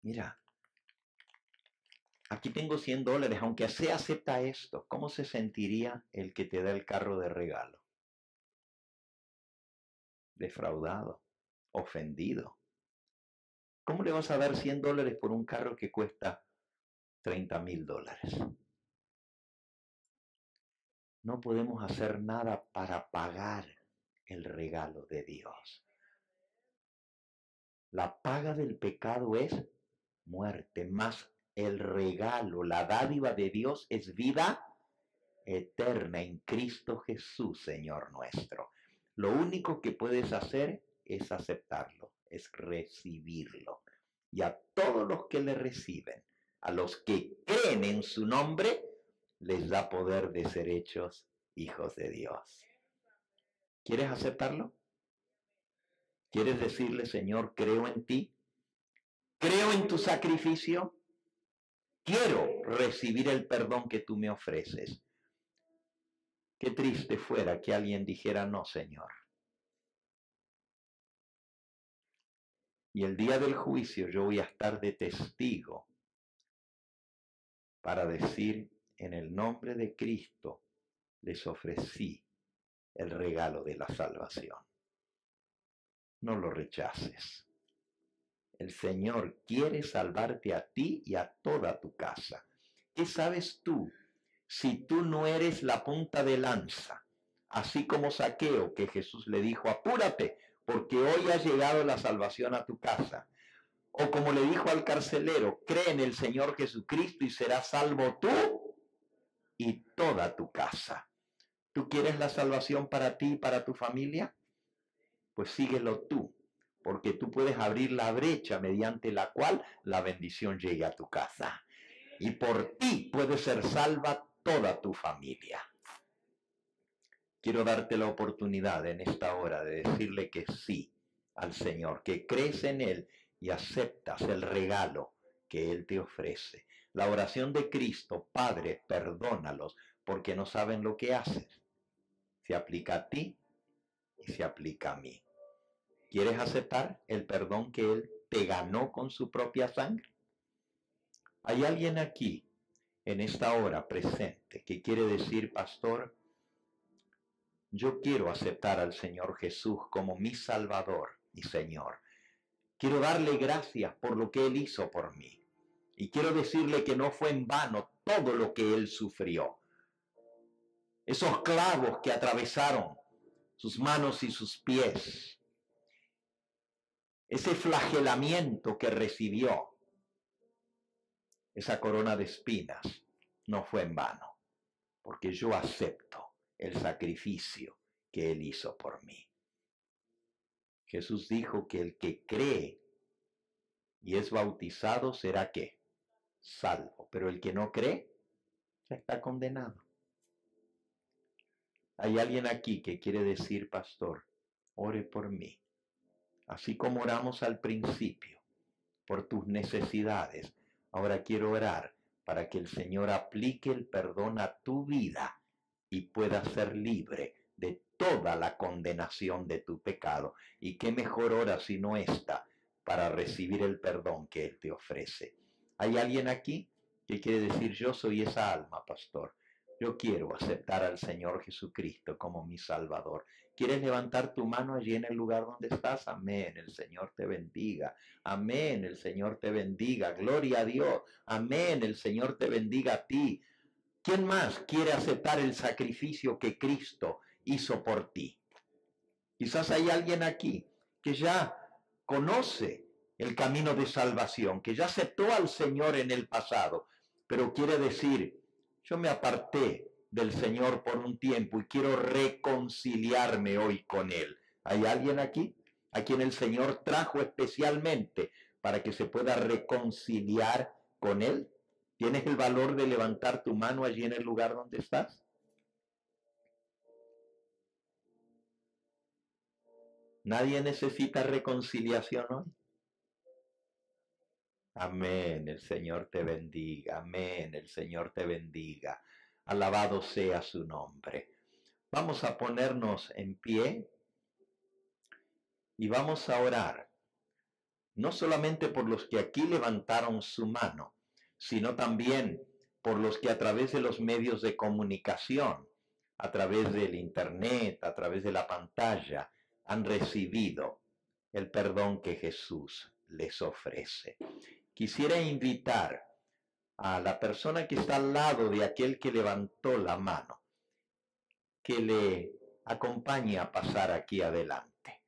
Mira, aquí tengo $100, aunque sea acepta esto. ¿Cómo se sentiría el que te da el carro de regalo? Defraudado, ofendido. ¿Cómo le vas a dar $100 por un carro que cuesta $30,000? No podemos hacer nada para pagar el regalo de Dios. La paga del pecado es muerte, más el regalo, la dádiva de Dios es vida eterna en Cristo Jesús, Señor nuestro. Lo único que puedes hacer es aceptarlo, es recibirlo. Y a todos los que le reciben, a los que creen en su nombre, les da poder de ser hechos hijos de Dios. ¿Quieres aceptarlo? ¿Quieres decirle, Señor, creo en ti? ¿Creo en tu sacrificio? Quiero recibir el perdón que tú me ofreces. Qué triste fuera que alguien dijera, no, Señor. Y el día del juicio yo voy a estar de testigo para decir, en el nombre de Cristo, les ofrecí el regalo de la salvación. No lo rechaces. El Señor quiere salvarte a ti y a toda tu casa. ¿Qué sabes tú si tú no eres la punta de lanza? Así como Zaqueo, que Jesús le dijo, apúrate, porque hoy ha llegado la salvación a tu casa. O como le dijo al carcelero, cree en el Señor Jesucristo y serás salvo tú y toda tu casa. ¿Tú quieres la salvación para ti y para tu familia? Pues síguelo tú, porque tú puedes abrir la brecha mediante la cual la bendición llegue a tu casa. y por ti puede ser salva toda tu familia. Quiero darte la oportunidad en esta hora de decirle que sí al Señor, que crees en Él y aceptas el regalo que Él te ofrece. La oración de Cristo: Padre, perdónalos porque no saben lo que hacen, se aplica a ti y se aplica a mí. ¿Quieres aceptar el perdón que Él te ganó con su propia sangre? ¿Hay alguien aquí en esta hora presente que quiere decir: pastor, yo quiero aceptar al Señor Jesús como mi Salvador y Señor? Quiero darle gracias por lo que Él hizo por mí. Y quiero decirle que no fue en vano todo lo que Él sufrió. Esos clavos que atravesaron sus manos y sus pies. Ese flagelamiento que recibió. Esa corona de espinas no fue en vano. Porque yo acepto el sacrificio que Él hizo por mí. Jesús dijo que el que cree y es bautizado será ¿qué? Salvo. Pero el que no cree ya está condenado. Hay alguien aquí que quiere decir: pastor, ore por mí. Así como oramos al principio por tus necesidades, ahora quiero orar para que el Señor aplique el perdón a tu vida y puedas ser libre de toda la condenación de tu pecado. Y qué mejor hora sino esta para recibir el perdón que Él te ofrece. ¿Hay alguien aquí que quiere decir: yo soy esa alma, pastor? Yo quiero aceptar al Señor Jesucristo como mi Salvador. ¿Quieres levantar tu mano allí en el lugar donde estás? Amén, el Señor te bendiga. Amén, el Señor te bendiga. Gloria a Dios. Amén, el Señor te bendiga a ti. ¿Quién más quiere aceptar el sacrificio que Cristo hizo por ti? Quizás hay alguien aquí que ya conoce el camino de salvación, que ya aceptó al Señor en el pasado, pero quiere decir: yo me aparté del Señor por un tiempo y quiero reconciliarme hoy con Él. ¿Hay alguien aquí a quien el Señor trajo especialmente para que se pueda reconciliar con Él? ¿Tienes el valor de levantar tu mano allí en el lugar donde estás? ¿Nadie necesita reconciliación hoy? Amén, el Señor te bendiga. Amén, el Señor te bendiga. Alabado sea su nombre. Vamos a ponernos en pie y vamos a orar. No solamente por los que aquí levantaron su mano, sino también por los que a través de los medios de comunicación, a través del internet, a través de la pantalla, han recibido el perdón que Jesús les ofrece. Quisiera invitar a la persona que está al lado de aquel que levantó la mano, que le acompañe a pasar aquí adelante.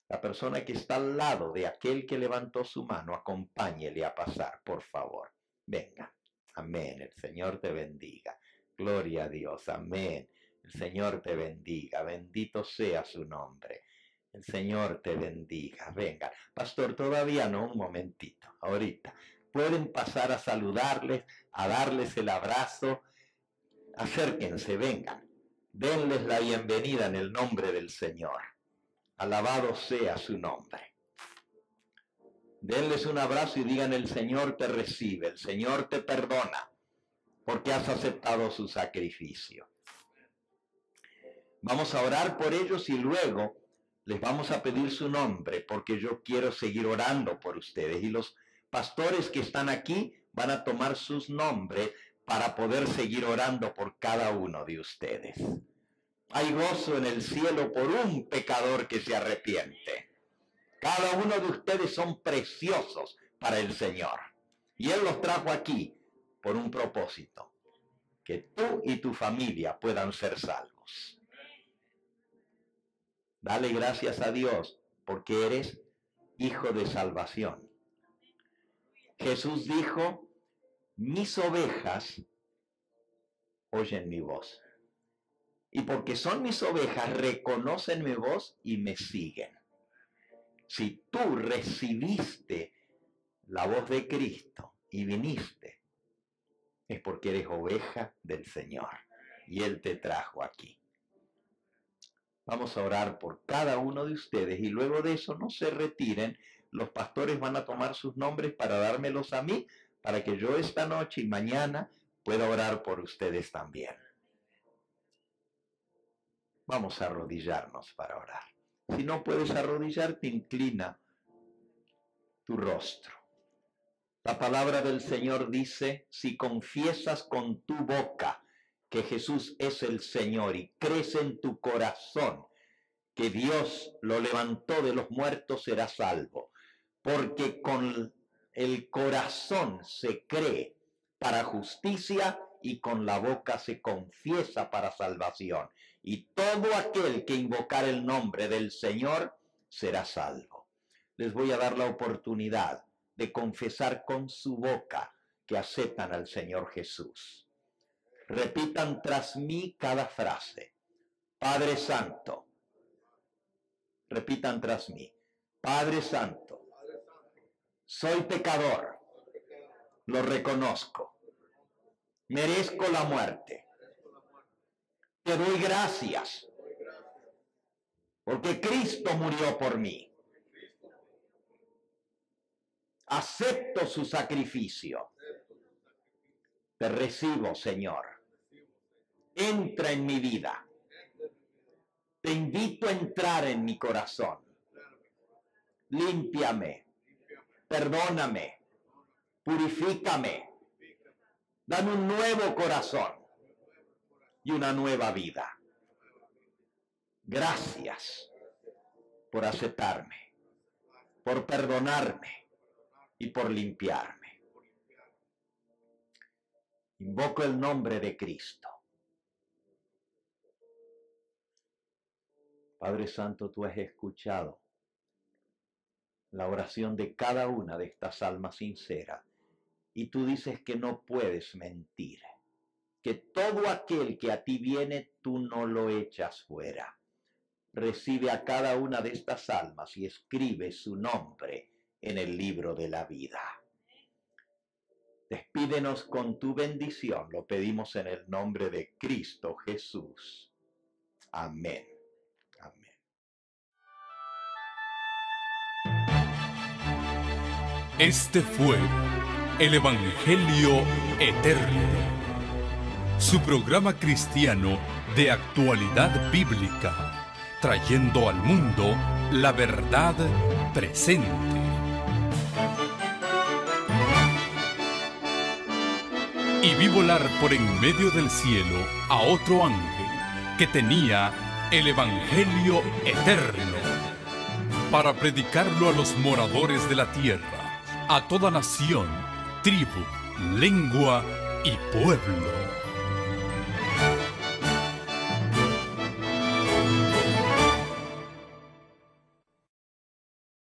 La persona que está al lado de aquel que levantó su mano, acompáñele a pasar, por favor. Venga. Amén. El Señor te bendiga. Gloria a Dios. Amén. El Señor te bendiga. Bendito sea su nombre. El Señor te bendiga. Venga. Pastor, todavía no, un momentito. Ahorita. Pueden pasar a saludarles, a darles el abrazo. Acérquense, vengan. Denles la bienvenida en el nombre del Señor. Alabado sea su nombre. Denles un abrazo y digan: el Señor te recibe, el Señor te perdona, porque has aceptado su sacrificio. Vamos a orar por ellos y luego les vamos a pedir su nombre, porque yo quiero seguir orando por ustedes. Y los pastores que están aquí van a tomar sus nombres para poder seguir orando por cada uno de ustedes. Hay gozo en el cielo por un pecador que se arrepiente. Cada uno de ustedes son preciosos para el Señor. Y Él los trajo aquí por un propósito: que tú y tu familia puedan ser salvos. Dale gracias a Dios porque eres hijo de salvación. Jesús dijo: mis ovejas oyen mi voz. Y porque son mis ovejas, reconocen mi voz y me siguen. Si tú recibiste la voz de Cristo y viniste es porque eres oveja del Señor y Él te trajo aquí. Vamos a orar por cada uno de ustedes y luego de eso no se retiren. Los pastores van a tomar sus nombres para dármelos a mí, para que yo esta noche y mañana pueda orar por ustedes también. Vamos a arrodillarnos para orar. Si no puedes arrodillarte, inclina tu rostro. La palabra del Señor dice, si confiesas con tu boca que Jesús es el Señor y crees en tu corazón que Dios lo levantó de los muertos, serás salvo. Porque con el corazón se cree para justicia y con la boca se confiesa para salvación. Y todo aquel que invocar el nombre del Señor será salvo. Les voy a dar la oportunidad de confesar con su boca que aceptan al Señor Jesús. Repitan tras mí cada frase. Padre Santo. Repitan tras mí. Padre Santo. Soy pecador. Lo reconozco. Merezco la muerte. Te doy gracias. Porque Cristo murió por mí. Acepto su sacrificio. Te recibo, Señor. Entra en mi vida. Te invito a entrar en mi corazón. Límpiame. Perdóname. Purifícame. Dame un nuevo corazón y una nueva vida. Gracias por aceptarme, por perdonarme y por limpiarme. Invoco el nombre de Cristo. Padre Santo, tú has escuchado la oración de cada una de estas almas sinceras y tú dices que no puedes mentir, que todo aquel que a ti viene, tú no lo echas fuera. Recibe a cada una de estas almas y escribe su nombre en el libro de la vida. Despídenos con tu bendición, lo pedimos en el nombre de Cristo Jesús. Amén. Amén. Este fue el Evangelio Eterno, su programa cristiano de actualidad bíblica, trayendo al mundo la verdad presente. Y vi volar por en medio del cielo a otro ángel que tenía el Evangelio Eterno, para predicarlo a los moradores de la tierra, a toda nación, tribu, lengua y pueblo.